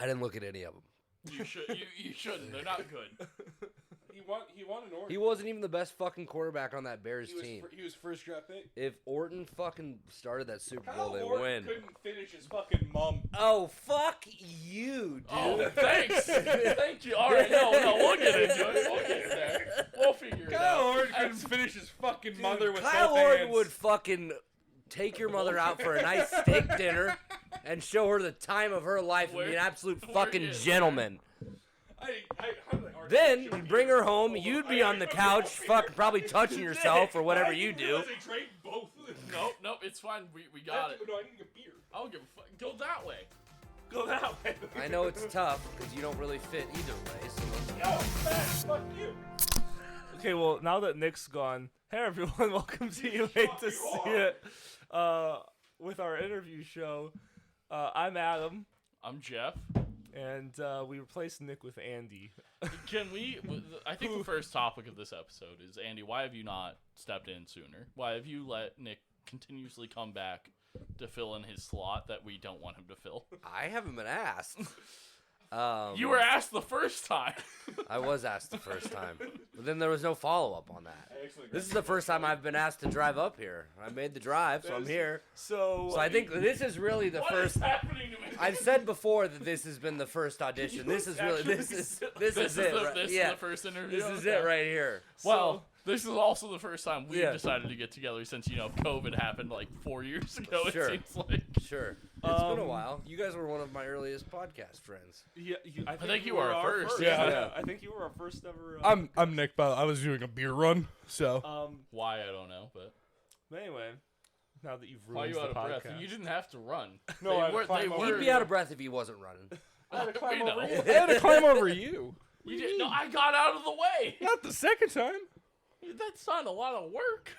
I didn't look at any of them. You shouldn't. They're not good. He won an Orton. He wasn't even the best fucking quarterback on that Bears team. He was first draft pick. If Orton fucking started that Super Bowl, they Orton win. couldn't finish his fucking mum. Oh, fuck you, dude. Oh, thanks. Thank you. All right, no, we'll get into it. We'll get there. We'll figure it out. Kyle Orton couldn't finish his fucking mother with Kyle both Orton hands. would fucking take your mother out for a nice steak dinner and show her the time of her life and be an absolute fucking gentleman. Then you'd bring her home, you'd be on the couch, fucking probably touching yourself or whatever you do. Nope, it's fine. We got it. No, I need a beer. I don't give a fuck. Go that way. Go that way. I know it's tough because you don't really fit either way. So Yo, man, fuck you. Okay, well, now that Nick's gone, hey everyone, welcome to You Hate to See It with our interview show. I'm Adam. I'm Jeff. And we replaced Nick with Andy. Can we? I think the first topic of this episode is, Andy, why have you not stepped in sooner? Why have you let Nick continuously come back to fill in his slot that we don't want him to fill? I haven't been asked. You were asked the first time. I was asked the first time, but then there was no follow-up on that. This is the first time I've been asked to drive up here. I made the drive, so I'm here. So I think this is really the first. What is happening to me? I've said before that this has been the first audition. This is really this is it. This is Yeah, the first interview. this is it right here. Well, this is also the first time we've decided to get together since, COVID happened like 4 years ago, Sure. it seems like. Sure, it's been a while. You guys were one of my earliest podcast friends. Yeah, I think you were our first. Yeah. I think you were our first ever. I'm Nick, but I was doing a beer run, so. Why, I don't know, but. Anyway, now that you've Why are ruined you the out of podcast. breath? You didn't have to run. No, I had to climb over. He'd be out of breath if he wasn't running. I had to climb We over know. you. I had to climb over you. You did. No, I got out of the way. Not the second time. That's not a lot of work.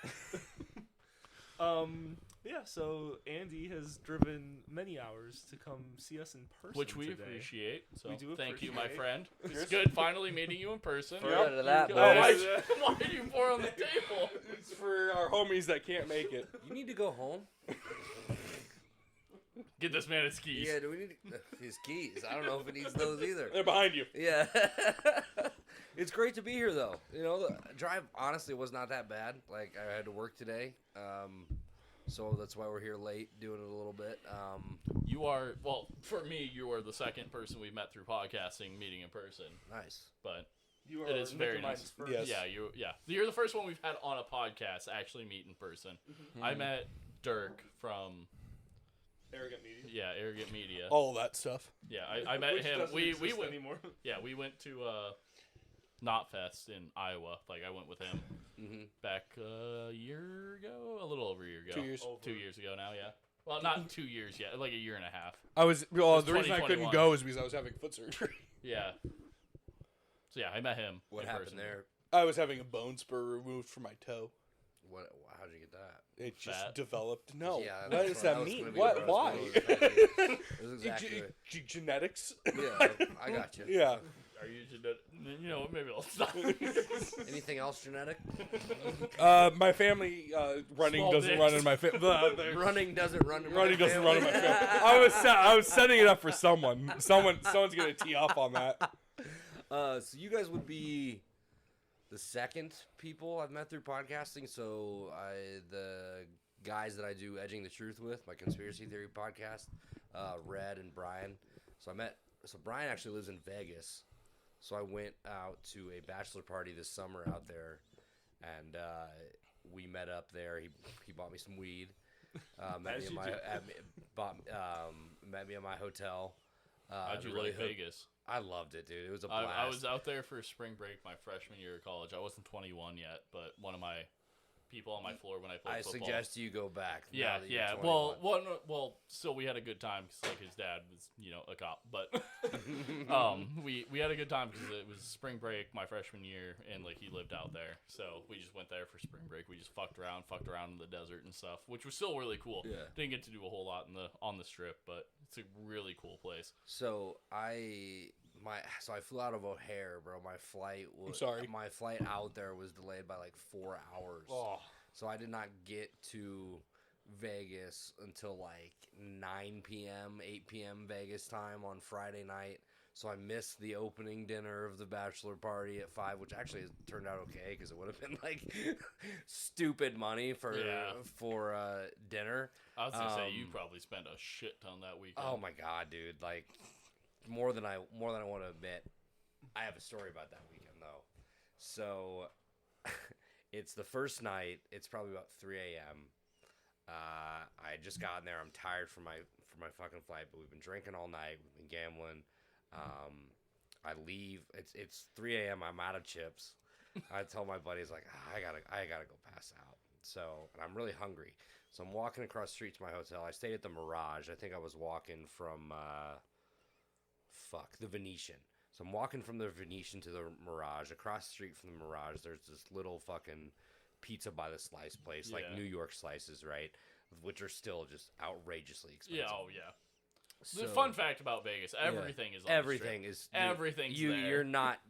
Yeah, so Andy has driven many hours to come see us in person, Which we today. appreciate. So We do thank you, my appreciate. friend. It's good finally meeting you in person. Forget of that, Oh, boys. why did you pour on the table? It's for our homies that can't make it. You need to go home. Get this man his keys. Yeah, do we need his keys? I don't know if he needs those either. They're behind you. Yeah. It's great to be here, though. The drive, honestly, was not that bad. Like, I had to work today, so that's why we're here late, doing it a little bit. You are, well, for me, you are the second person we've met through podcasting, meeting in person. Nice. But You are it is Nick very and nice. mine's first. Yes. You're the first one we've had on a podcast actually meet in person. Mm-hmm. I met Dirk from Arrogant Media. Yeah, Arrogant Media. All that stuff. Yeah, I met Which him. doesn't We exist went anymore. Yeah, we went to Knotfest in Iowa. Like, I went with him back a year ago, a little over a year ago. 2 years. 2 years ago now, yeah. Well, not 2 years yet, like a year and a half. The was reason I couldn't 2021. go is because I was having foot surgery. Yeah. So yeah, I met him. What in happened person. there? I was having a bone spur removed from my toe. How'd you get that? It just Fat. developed. No. Yeah, What that's does what I that was mean? gonna be What? gross, Why? but it was exactly right. Genetics? Yeah, I got you. Yeah. Are you genetic? You know, maybe I'll stop. Anything else genetic? My family running Small doesn't dicks. run in my family. Running doesn't run in my Running doesn't run in my family. family. I was setting it up for someone. Someone's gonna tee off on that. So you guys would be the second people I've met through podcasting. So the guys that I do Edging the Truth with, my conspiracy theory podcast, Red and Brian. So Brian actually lives in Vegas. So I went out to a bachelor party this summer out there, and we met up there. He bought me some weed. Met me at my hotel. How'd you like Vegas? I loved it, dude. It was a blast. I was out there for spring break my freshman year of college. I wasn't 21 yet, but one of my people on my floor when I played football. I suggest you go back. Yeah, now that you're yeah. 21. Well, still we had a good time because like his dad was, a cop. But we had a good time because it was spring break my freshman year, and like he lived out there, so we just went there for spring break. We just fucked around in the desert and stuff, which was still really cool. Yeah. Didn't get to do a whole lot on the strip, but it's a really cool place. So I flew out of O'Hare, bro. My flight out there was delayed by like 4 hours. Oh. So I did not get to Vegas until like 9 p.m., 8 p.m. Vegas time on Friday night. So I missed the opening dinner of the bachelor party at 5, which actually turned out okay because it would have been like stupid money for dinner. I was gonna say you probably spent a shit ton that weekend. Oh my god, dude! Like more than I want to admit. I have a story about that weekend though. So it's the first night. It's probably about 3 a.m. I had just gotten there. I'm tired from my fucking flight, but we've been drinking all night. We've been gambling. I leave. It's 3 a.m. I'm out of chips. I tell my buddies like, I gotta go pass out. So, and I'm really hungry. So I'm walking across the street to my hotel. I stayed at the Mirage. I think I was walking from the Venetian. So I'm walking from the Venetian to the Mirage. Across the street from the Mirage, there's this little fucking pizza by the slice place, like New York slices, right? Which are still just outrageously expensive. Yeah, oh yeah. So, the fun fact about Vegas, everything is on everything the strip. is Everything's there.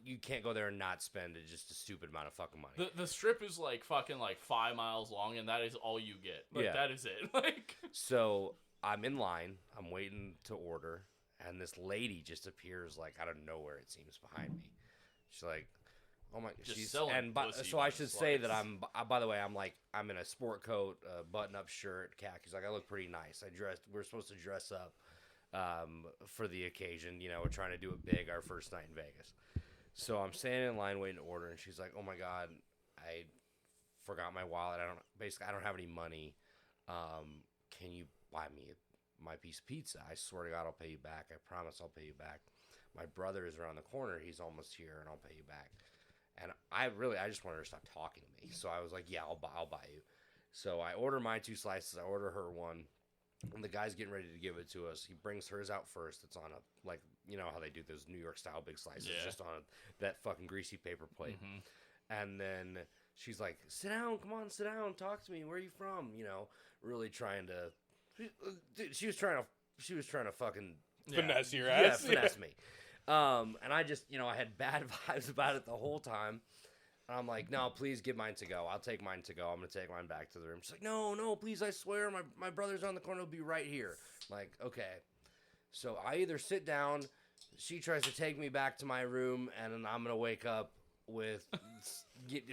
You can't go there and not spend just a stupid amount of fucking money. The strip is like fucking like 5 miles long, and that is all you get. Like that is it. Like so, I'm in line. I'm waiting to order, and this lady just appears like out of nowhere. It seems behind me. She's like, "Oh my!" Just selling pussy so I should say that slides. By the way, I'm in a sport coat, button-up shirt, khakis. Like I look pretty nice. We're supposed to dress up. For the occasion, you know, we're trying to do it big our first night in Vegas. So I'm standing in line waiting to order, and she's like, "Oh my god, I forgot my wallet. I don't have any money. Can you buy me my piece of pizza? I swear to God, I'll pay you back. I promise I'll pay you back. My brother is around the corner. He's almost here, and I'll pay you back." And I just wanted her to stop talking to me. So I was like, "Yeah, I'll buy you." So I order my 2 slices. I order her one. And the guy's getting ready to give it to us. He brings hers out first. It's on a, like, you know how they do those New York style big slices, just on that fucking greasy paper plate. Mm-hmm. And then she's like, "Sit down, come on, sit down, talk to me. Where are you from?" You know, really trying to. She was trying to fucking finesse your ass. Yeah, finesse me. And I just, I had bad vibes about it the whole time. And I'm like, "No, please give mine to go. I'll take mine to go. I'm going to take mine back to the room." She's like, No, please, I swear, my brother's on the corner. He'll be right here. I'm like, okay. So I either sit down, she tries to take me back to my room, and then I'm going to wake up with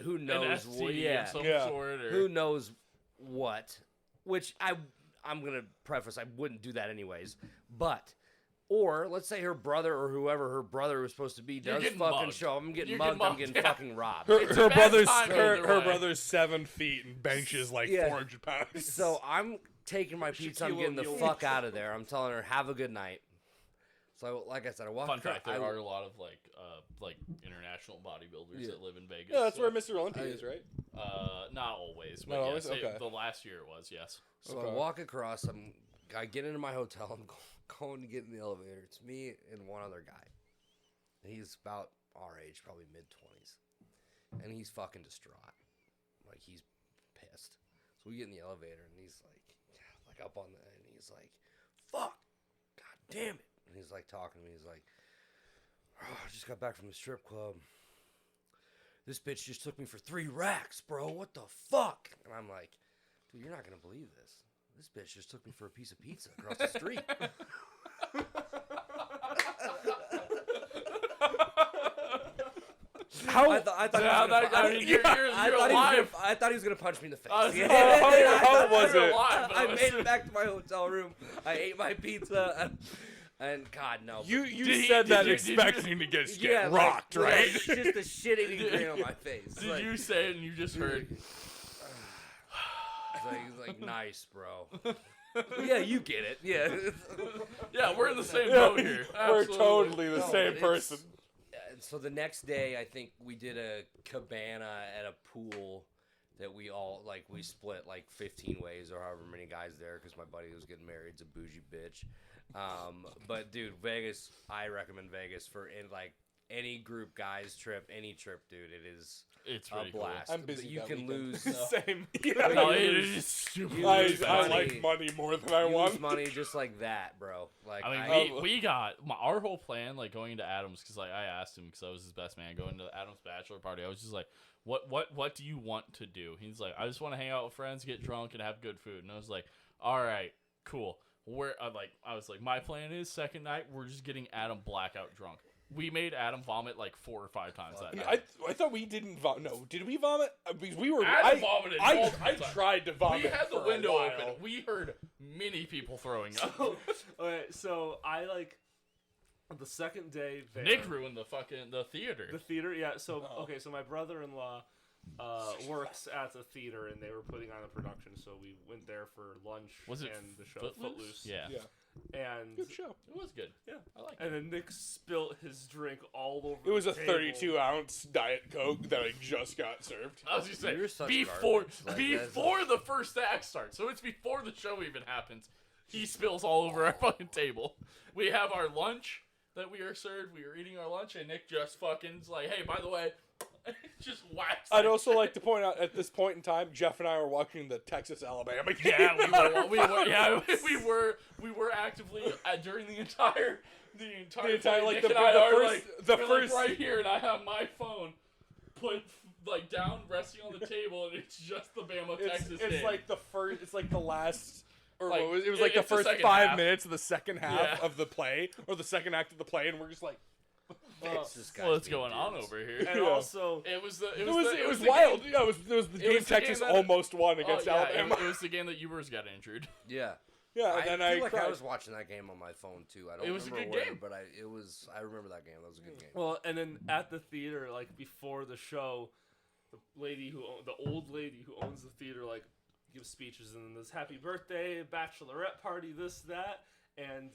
who knows what. Yeah. Sort, or... Who knows what. Which I'm going to preface, I wouldn't do that anyways. But... Or, let's say her brother or whoever her brother was supposed to be does fucking mugged. show up. I'm getting You're mugged. getting I'm getting mugged, fucking robbed. Her way. brother's 7 feet and benches like 400 pounds. So I'm taking my pizza. I'm getting the fuck out of there. I'm telling her, "Have a good night." So, like I said, I walk. Fun fact: there are a lot of like international bodybuilders that live in Vegas. Yeah, that's where Mr. Olympia is, right? Not always. But Not yes, always? Okay. The last year it was, yes. So I walk across. I get into my hotel. I'm going to get in the elevator. It's me and one other guy. He's about our age, probably mid-20s. And he's fucking distraught. Like, he's pissed. So we get in the elevator, and he's like up on and he's like, "Fuck. God damn it." And he's like talking to me. He's like, "Oh, I just got back from the strip club. This bitch just took me for 3 racks, bro. What the fuck?" And I'm like, "Dude, you're not going to believe this. This bitch just took me for a piece of pizza across the street." I thought he was gonna punch me in the face. How was it? I made it back to my hotel room. I ate my pizza, and God no. You said that expecting to get rocked, right? Just a shit-eating grin on my face. Did you say it and you just heard? He's like, "Nice, bro." Yeah, you get it. Yeah. Yeah, we're in the same boat here. We're totally the same person. So the next day, I think we did a cabana at a pool that we split 15 ways or however many guys there because my buddy was getting married. It's a bougie bitch. But dude, Vegas, I recommend Vegas for any group guys trip, any trip, dude. It is. It's a really blast. I'm busy But you that can weekend. lose. Same. Yeah. No, you it lose- is stupid. you I lose money. like money more than I You want. lose money just like that, bro. Like I mean, we got our whole plan, like going to Adam's, because like I asked him, because I was his best man, going to Adam's bachelor party. I was just like, what do you want to do? He's like, I just want to hang out with friends, get drunk, and have good food. And I was like, all right, cool. I was like, my plan is second night we're just getting Adam blackout drunk. We made Adam vomit like 4 or 5 times that night. I thought we didn't vomit. No, did we vomit? Because we were. Adam vomited I multiple times. tried to vomit. We had the for a window while. open. We heard many people throwing up. Alright, so I like the second day there. Nick ruined the theater. The theater, yeah. So Oh. okay, so my brother-in-law works at the theater, and they were putting on a production. So we went there for lunch. Was it and the show Footloose? Yeah. Yeah, And good show. It was good. Yeah. I like it. and then Nick spilt his drink all over. It was the a table. 32-ounce Diet Coke that I just got served. I was just saying, You're such before garbage. Like, that's- before the first act starts, so it's before the show even happens, he spills all over our fucking table. We have our lunch that we are served. We are eating our lunch, and Nick just fucking is like, hey, by the way, just whacks. I'd it. also like to point out at this point in time, Jeff and I were watching the Texas-Alabama game. Yeah, we were actively during the entire entire, play, like, Nick the- and I the are, first- like, the we're, first- like, right here, and I have my phone put like down, resting on the table, and it's just the Bama Texas It's game. like the first. It's like the last. Or Like, what was, it was like the it's the first second 5 half. minutes of the second half Yeah. of the play, or the second act of the play, and we're just like, It's just guys what's being going on dudes. over here? And Yeah. also, It was the it it was the wild. Game, Yeah, it was the was game the Texas game that- almost won against Alabama. It was the game that Ubers got injured. Yeah. Yeah, I and then feel I like cried. I was watching that game on my phone too. I don't It was a remember good where, game. but I remember that game. That was a good game. well, and then at the theater, like before the show, the old lady who owns the theater, like gives speeches, and then this happy birthday, bachelorette party, this, that, and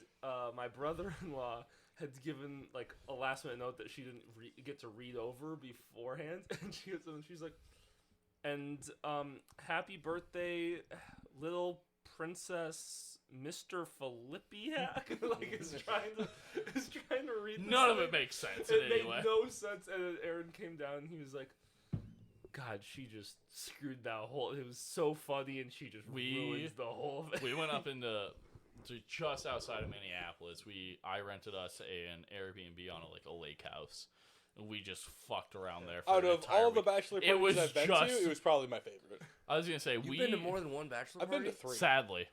my brother-in-law had given like a last-minute note that she didn't get to read over beforehand, and she's like, and happy birthday, little princess Mr. Philippiak, like is trying to read. This None of thing. it makes sense It in made any way. no sense, and then Aaron came down, and he was like, God, she just screwed that whole. It was so funny, and she just ruined the whole thing. We went up to just outside of Minneapolis. I rented us an Airbnb on a lake house, and we just fucked around there. For Out an of entire all the week. bachelor It parties was I've been just- to, it was probably my favorite. I was gonna say You've we been to more than one bachelor I've been party? to 3. sadly.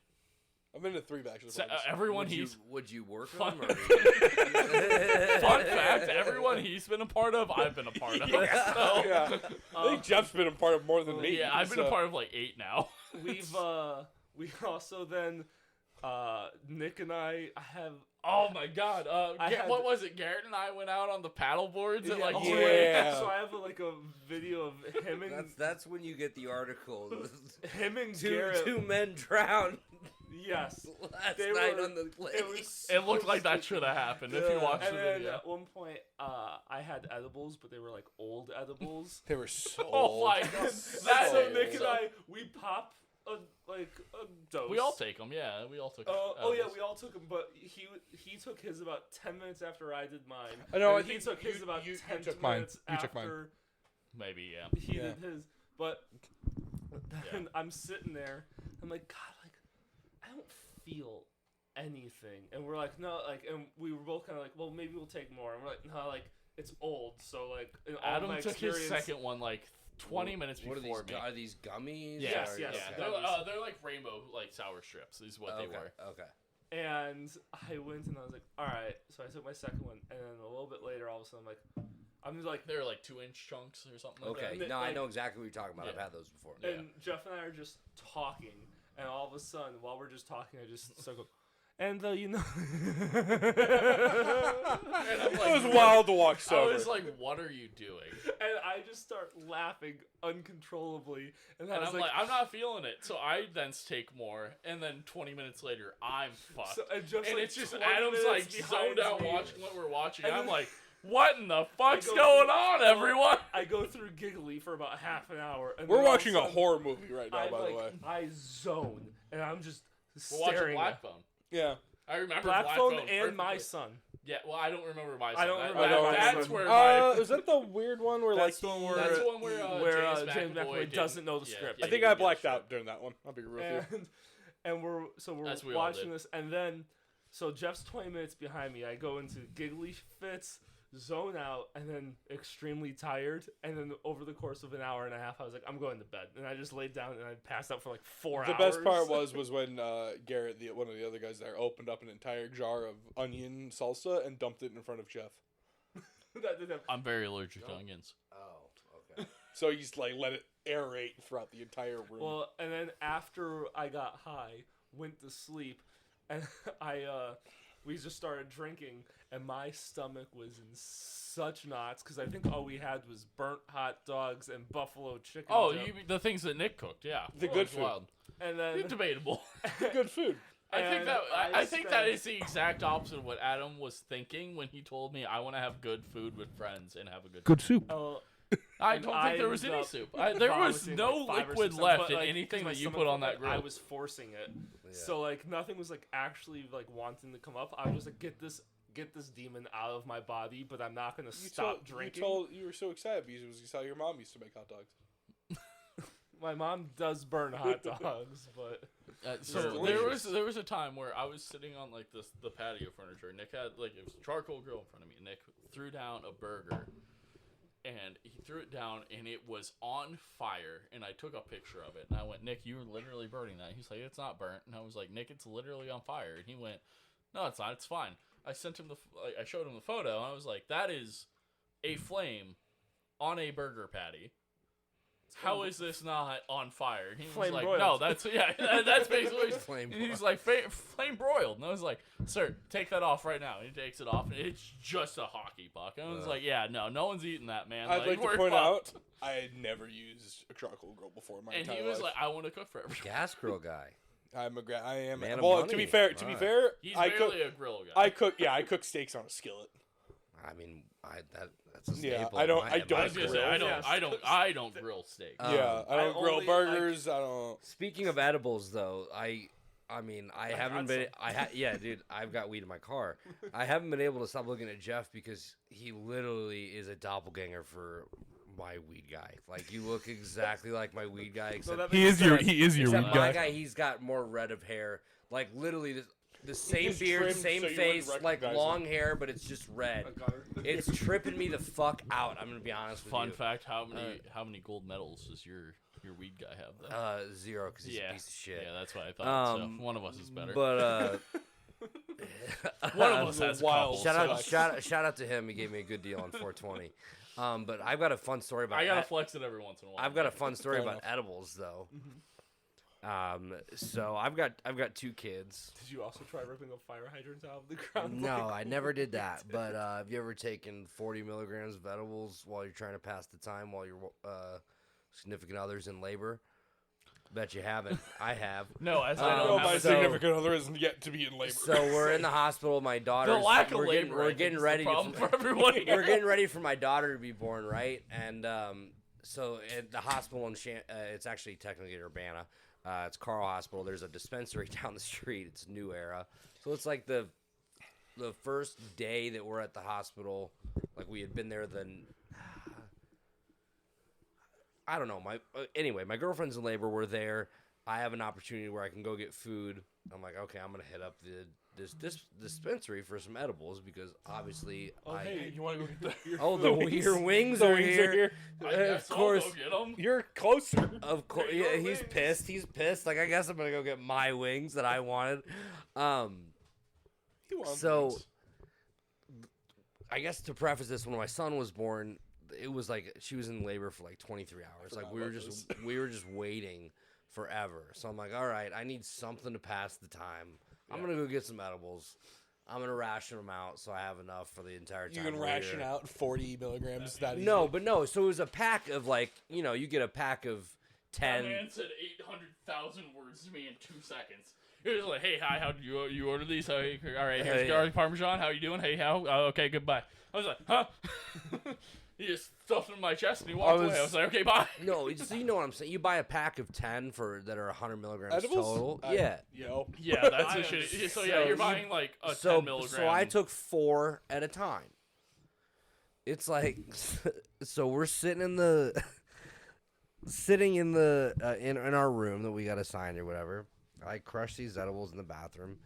I've been to 3 bachelor Sa- parties. everyone Would you work Fun- them? Or Fun fact: everyone he's been a part of, I've been a part of. So, Yeah, I think Jeff's been a part of more than me. yeah, I've been a so- part of like 8 now. We also then Nick and I have. Oh my god! I had- What was it? Garrett and I went out on the paddle boards at like oh, 2 yeah. a.m. So I have like a video of him and that's when you get the article. Garrett. Two men drowned Yes, last They night were- on the lake. it was. It looked like that should have happened if you Yeah. watched And the then video. at one point, I had edibles, but they were like old edibles. They were so Oh my old. god! So That's Nick and so- I, we pop a dose. We all take them, yeah. We all took. Oh yeah, edibles. we all took them, but he took his about 10 minutes after I did mine. I know, and I he think took his you- about you 10 took mine. minutes You after took mine. Maybe, yeah. he Yeah. did his. But then Yeah. I'm sitting there, I'm like, God, like I don't feel anything, and we're like, no, like, and we were both kind of like, well, maybe we'll take more, and we're like, no, like it's old, so like in all Adam my took his experience, second one like 20 minutes What before are these? me. Are these gummies? Yeah. Yes, or- yes, Yeah, okay. they're like rainbow like sour strips is what they Okay, were. Okay. And I went and I was like, all right, so I took my second one, and then a little bit later, all of a sudden, I'm like, They were like 2-inch chunks or something like Okay. that. No, I like- know exactly what you're talking about. Yeah. I've had those before. Yeah. and Jeff and I are just talking, and all of a sudden, while we're just talking, I just start going, and you know, And I'm It like, was wild to watch I sober. was like, what are you doing? and I just start laughing uncontrollably, and I And was I'm like, I'm not feeling it. So I then take more, and then 20 minutes later, I'm fucked. so, and, just, and like, it's just 20 Adam's minutes like behind zoned out me. watching what we're watching. And I'm then- like, what in the fuck's go going through- on, everyone? I go through giggly for about half an hour. And We're then all of watching a sudden, horror movie right now, I'm by like, the way. I zone, and I'm just We're watching staring. Black Phone. Yeah. I remember Black Phone and perfectly. My Son. Yeah, well, I don't remember my. I don't That- remember that- My That's Son. where my. Is that the weird one where That's like the one That's the one where James McAvoy doesn't know the script. I think I blacked out during that one. I'll be real with you. And we're As we all watching did. this, and then so Jeff's 20 minutes behind me. I go into giggly fits, zone out, and then extremely tired. And then over the course of an hour and a half, I was like, I'm going to bed, and I just laid down and I passed out for like 4 hours. The best part was when Garrett, one of the other guys there, opened up an entire jar of onion salsa and dumped it in front of Jeff. That didn't have- I'm very allergic to onions. Oh, okay. So he just like let it aerate throughout the entire room. Well, and then after I got high, went to sleep, and we just started drinking, and my stomach was in such knots because I think all we had was burnt hot dogs and buffalo chicken. Oh, dip. the things that Nick cooked, yeah. The Oh, good it's food. wild. And then Debatable. Good food. I think And that I think that spent- is the exact opposite of what Adam was thinking when he told me I want to have good food with friends and have a good. soup. Oh, I and don't think there was ended any up soup. There was vomiting, no like, 5 or liquid 6 left but, in like, anything 'cause my that you stomach put on felt that like grill. I was forcing it, Yeah. so like nothing was like actually like wanting to come up. I was like, get this demon out of my body, but I'm not gonna stop drinking. You were so excited because it was how your mom used to make hot dogs. My mom does burn hot dogs, but So delicious. there was a time where I was sitting on like the patio furniture. Nick had like it was a charcoal grill in front of me. Nick threw down a burger, and he threw it down, and it was on fire. And I took a picture of it, and I went, Nick, you were literally burning that. He's like, it's not burnt, and I was like, Nick, it's literally on fire. And he went, no, it's not. It's fine. I sent him I showed him the photo, and I was like, that is a flame on a burger patty. How is this not on fire? And he was Flame like, broiled. no, that's that's basically Flame and he's like flame broiled, and I was like, sir, take that off right now. And he takes it off, and it's just a hockey puck. And I was like, yeah, no one's eating that, man. I'd like to we're point fucked. out, I had never used a charcoal grill before in my And entire he was life. like, I want to cook for everyone. Gas grill guy. I am. Man of Well, money. to be fair, Alright. He's I cook. barely a grill guy. I cook steaks on a skillet. I mean, that's a Yeah, staple. I in don't- my- I in my don't I was gonna say, grill. I don't grill steak. Um, Yeah, I don't I grill only, burgers. I don't. Speaking of edibles, though, I mean, I haven't got been. Yeah, dude, I've got weed in my car. I haven't been able to stop looking at Jeff because he literally is a doppelganger for my weed guy. Like, you look exactly like my weed guy, except that He makes is your sense. except my guy. He's got more red of hair. Like, literally the same just beard, trimmed same so you face, wouldn't like recognize long hair, but it's just red. It's tripping me the fuck out. I'm gonna be honest with Fun you. fact: how many gold medals does your weed guy have? Though? 0 because he's yeah, a piece of shit. yeah, that's what I thought. Um, So one of us is better. But one of us has a wild couple. shout out to him. He gave me a good deal on 420. But I've got a fun story about. I gotta flex it every once in a while. I've got a fun story Fair about enough. edibles though. So I've got 2 kids. Did you also try ripping a fire hydrant out of the ground? No, like I never did that. But have you ever taken 40 milligrams of edibles while you're trying to pass the time while your significant other's in labor? Bet you haven't. I have. No, as Um, I No, don't my have so- significant other isn't yet to be in labor. So we're in the hospital. My daughter's. the lack of we're labor. Getting, we're I think, getting is ready the problem to. for everyone here. We're getting ready for my daughter to be born, right? And so at the hospital in it's actually technically Urbana. It's Carl Hospital. There's a dispensary down the street. It's New Era. So it's like the first day that we're at the hospital. Like we had been there then. I don't know. Anyway, my girlfriend's in labor. We're there. I have an opportunity where I can go get food. I'm like, okay, I'm gonna hit up this dispensary for some edibles because obviously Hey, you want to go get the? your wings The are wings here. I Of guess I'll course, go get 'em. You're closer. of course, There you go, yeah, he's wings. pissed. He's pissed. Like I guess I'm gonna go get my wings that I wanted. He wants So, wings. I guess to preface this, when my son was born, it was like she was in labor for like 23 hours. Like we were just waiting forever. So I'm like, all right, I need something to pass the time. I'm gonna go get some edibles. I'm gonna ration them out so I have enough for the entire time. You can we're ration here. out 40 milligrams. That easy. No, but no. So it was a pack of like, you get a pack of That 10. man said 800,000 words to me in 2 seconds. He was like, "Hey, hi, how did you order these? All right, here's Hey. garlic parmesan. How you doing? Hey, how? Okay, goodbye." I was like, "Huh?" He just stuffed it in my chest and he walked away. I was like, okay, bye. No, so you know what I'm saying. You buy a pack of 10 that are 100 milligrams Edibles? total. Yeah. Yeah, that's the shit. So yeah, you're buying like a 10 milligram. So I took 4 at a time. It's like, so we're sitting in our room that we got assigned or whatever. I crush these edibles in the bathroom,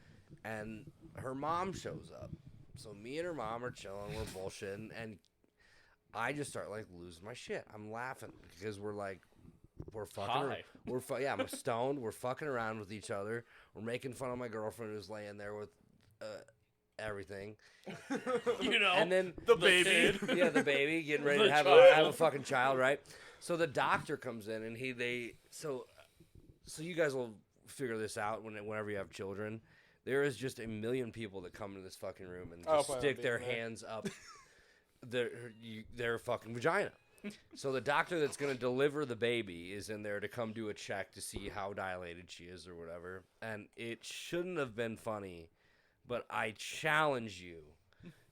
and her mom shows up. So me and her mom are chilling, we're bullshitting, and I just start like losing my shit. I'm laughing because we're fucking. I'm stoned. We're fucking around with each other. We're making fun of my girlfriend who's laying there with everything. And then the baby. The baby getting ready to have a fucking child, right? So the doctor comes in and so you guys will figure this out whenever you have children. There is just a million people that come into this fucking room and just stick their hands up their fucking vagina. So the doctor that's going to deliver the baby is in there to come do a check to see how dilated she is or whatever. And it shouldn't have been funny, but I challenge you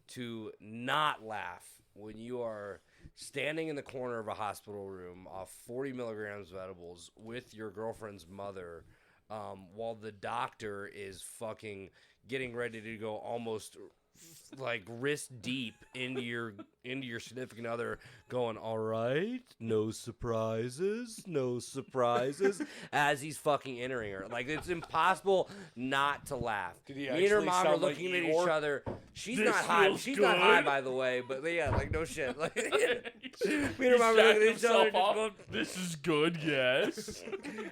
to not laugh when you are standing in the corner of a hospital room off 40 milligrams of edibles with your girlfriend's mother while the doctor is fucking getting ready to go almost like wrist deep into your significant other, going, all right, no surprises, as he's fucking entering her. Like, it's impossible not to laugh. Me and her mom are looking at each other. She's not high. She's not high, by the way, but yeah, like, no shit. Like, me and her mom are looking at each other. Going, this is good, yes.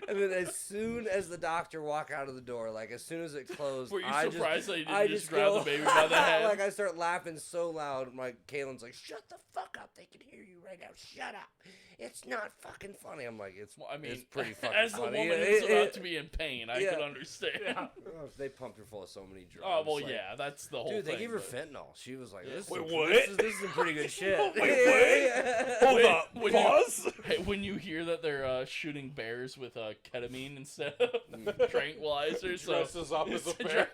And then as soon as the doctor walked out of the door, like, as soon as it closed, were you surprised that you didn't just grab the baby by the head? Like, I start laughing so loud. Like, Kaylin's like, shut the fuck up. They can hear you right now. Shut up. It's not fucking funny. I'm like, it's pretty fucking as funny. As the woman who's about to be in pain, I can understand. Yeah. They pumped her full of so many drugs. Oh, well, like, yeah, that's the whole thing. Dude, they gave her fentanyl. She was like, this is some pretty good shit. Hold up. Pause. When you hear that they're shooting bears with ketamine instead of tranquilizers. Dresses up as a bear.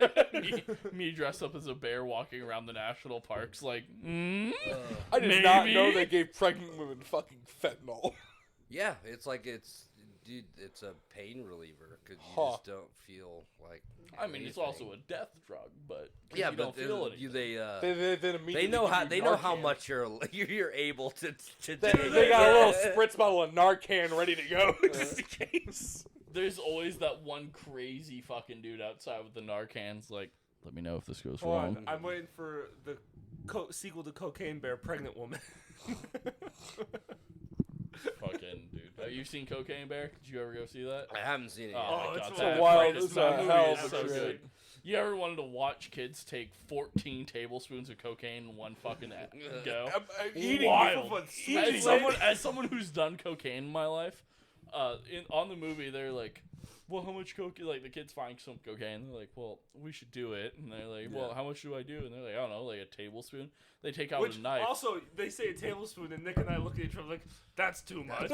me dressed up as a bear walking around the national parks like, I did not know they gave pregnant women fucking fentanyl. Yeah, it's like it's a pain reliever because you just don't feel like. I mean, it's also a death drug, but yeah, you but don't feel anything. they know how much you're able to take. They got a little spritz bottle of Narcan ready to go just in case. There's always that one crazy fucking dude outside with the Narcans, like, let me know if this goes wrong. I'm waiting for the sequel to Cocaine Bear, Pregnant Woman. Fucking dude. Have you seen Cocaine Bear? Did you ever go see that? I haven't seen it yet. Oh, it's that wild. It's a hell of a so trip. good. You ever wanted to watch kids take 14 tablespoons of cocaine in one fucking go? Wild. As someone who's done cocaine in my life, on the movie, they're like, well, how much cocaine? Like, the kids find some cocaine. They're like, well, we should do it. And they're like, well, how much do I do? And they're like, I don't know, like a tablespoon. They take out a knife. Also, they say a tablespoon, and Nick and I look at each other like, that's too much.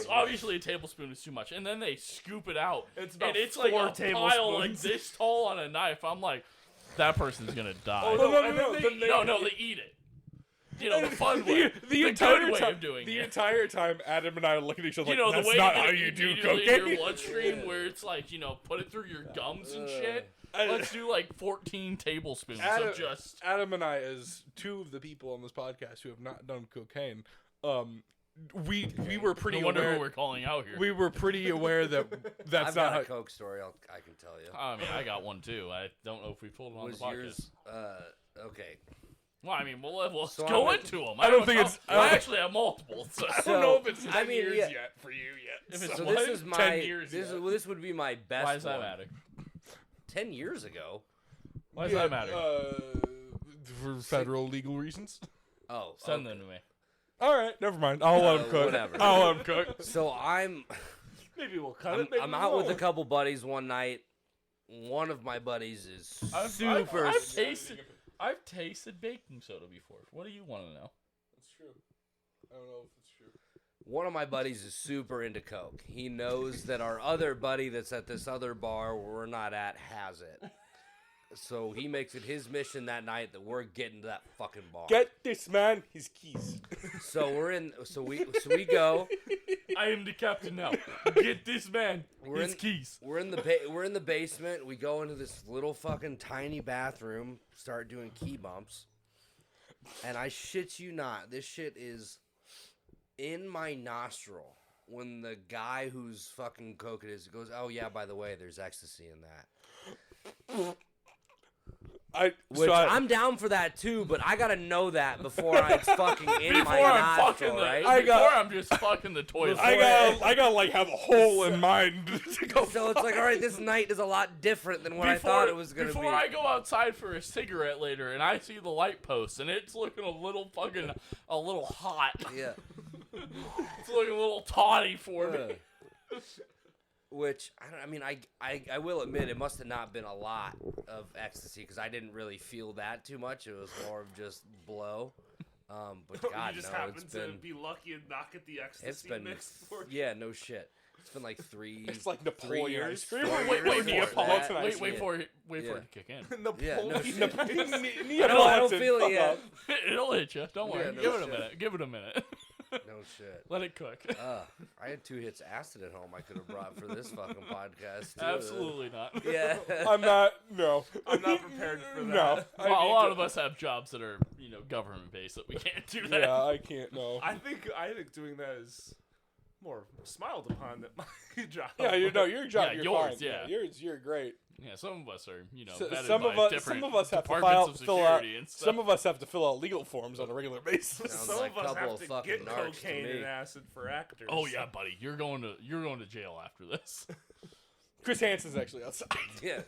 Obviously a tablespoon is too much. And then they scoop it out. It's about it's 4 like a tablespoons. pile like this tall on a knife. I'm like, that person's going to die. No, they eat it. You know, the fun way. The entire good way of doing it. The entire time, Adam and I are looking at each other like, that's the way not you how get you it do immediately cocaine. in your bloodstream, where it's like, put it through your gums and shit. Let's do like 14 tablespoons of just... Adam and I, as two of the people on this podcast who have not done cocaine, we were pretty no wonder aware... who we're calling out here. We were pretty aware that that's I've not got a Coke story I can tell you. I mean, I got one too. I don't know if we've told it on the podcast. Yours, okay. Well, I mean, let's So go into them. I don't think it's... I actually have multiple. So. I don't know if it's 10 years yeah. yet for you yet. If it's So what? this is 10 years this would be my best. Why does that one. matter? 10 years ago. Why does that matter? For federal legal reasons. Oh, Send them to me. All right, never mind. I'll let him cook. Whatever. I'll let him cook. So Maybe we'll cut it. Maybe I'm we out with a won't. couple buddies one night. One of my buddies is I've tasted baking soda before. What do you want to know? That's true. I don't know if it's true. One of my buddies is super into Coke. He knows that our other buddy that's at this other bar we're not at has it. So he makes it his mission that night that we're getting to that fucking bar. Get this man his keys. So we're in. So we go. I am the captain now. Get this man his keys. We're in the basement. We go into this little fucking tiny bathroom. Start doing key bumps. And I shit you not, this shit is in my nostril when the guy who's fucking coking is goes, "Oh yeah, by the way, there's ecstasy in that." I'm down for that too, but I gotta know that before it's fucking in my nostril, right? I'm just fucking the toilet. I gotta like have a hole in mind to go. So it's like, all right, this night is a lot different than what I thought it was gonna be. Before I go outside for a cigarette later, and I see the light post, and it's looking a little hot. Yeah. It's looking a little tawny for me. Which I will admit it must have not been a lot of ecstasy because I didn't really feel that too much. It was more of just blow. But God, you just no, happened it's to been be lucky and not get the ecstasy it's been mixed for you. yeah, no shit. It's been like 3. It's like 3 Napoleon years. ice cream. 4 Wait years before that. wait for it to kick in. Yeah, no Napoleon. shit. I I don't feel it yet. It'll hit you. Don't worry. Yeah, no Give it a shit. minute. Give it a minute. No shit. Let it cook. I had 2 hits acid at home I could have brought for this fucking podcast. Too. Absolutely not. Yeah. I'm not. No. I'm not prepared for that. No. Well, a lot of us have jobs that are, government based that we can't do that. Yeah, I can't. No. I think doing that is more smiled upon than my job. Yeah, your job. Yeah, you're yours, fine. yeah. You're great. Yeah, some of us are, So- vetted some by of us- different some of us have to departments of fill out- security and stuff. Some of us have to fill out legal forms on a regular basis. Sounds Some like of a us couple have of to fucking get narcs to cocaine me. and acid for actors. Oh yeah, buddy, you're going to jail after this. Chris Hansen's actually outside. Yeah.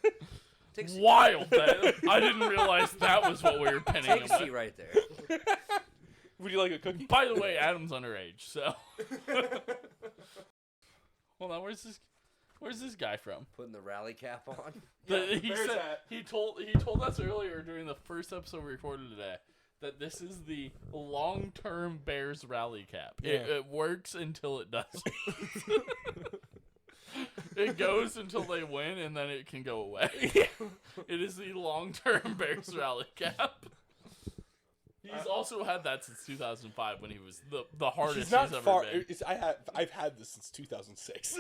Take a seat. Wild. I didn't realize that was what we were pinning Take him a seat with. right there. Would you like a cookie? By the way, Adam's underage, so. Hold on, where's this guy from? Putting the rally cap on. He told us earlier during the first episode we recorded today that this is the long-term Bears rally cap. Yeah. It works until it doesn't. It goes until they win, and then it can go away. It is the long-term Bears rally cap. He's also had that since 2005 when he was the hardest He's not he's ever far. been. I've had this since 2006.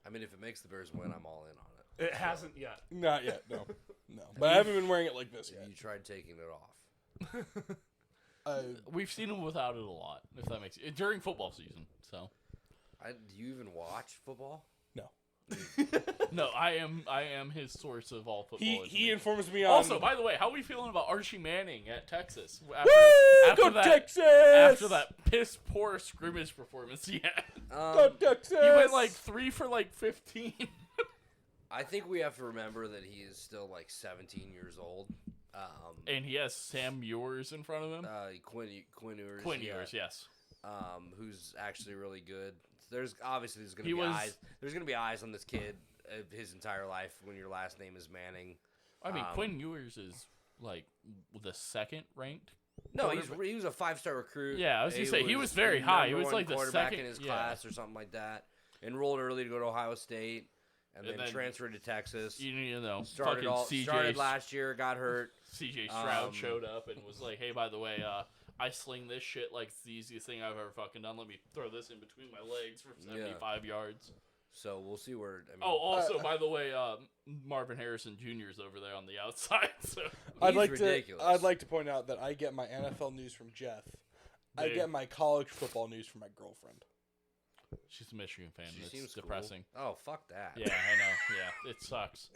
I mean, if it makes the Bears win, I'm all in on it. It hasn't yet. Not yet. No. But I haven't been wearing it like this Have yet. you tried taking it off? We've seen him without it a lot, if that makes it during football season. So Do you even watch football? No. no, I am his source of all football. He information. informs me on. Also, by the way, how are we feeling about Archie Manning at Texas? Go Texas! After that piss poor scrimmage performance he had. Go Texas! He went like 3 for 15. I think we have to remember that he is still like 17 years old. And he has Sam Ewers in front of him. Quinn Ewers. Quinn yeah. Ewers, yes. Who's actually really good. There's going to be eyes. There's going to be eyes on this kid his entire life when your last name is Manning. I mean, Quinn Ewers is like the second ranked. No, he was a 5-star recruit. Yeah, I was gonna say he was very high. He was like the quarterback second in his class or something like that. Enrolled early to go to Ohio State, and then transferred to Texas. You know, Started last year, got hurt. CJ Stroud showed up and was like, "Hey, by the way, I sling this shit like it's the easiest thing I've ever fucking done. Let me throw this in between my legs for 75 yards." So we'll see where. I mean, also, by the way, Marvin Harrison Jr. is over there on the outside. So I'd ridiculous. like to point out that I get my NFL news from Jeff. I get my college football news from my girlfriend. She's a Michigan fan. She It's seems depressing. Cool. Oh, fuck that. Yeah, I know. Yeah, it sucks.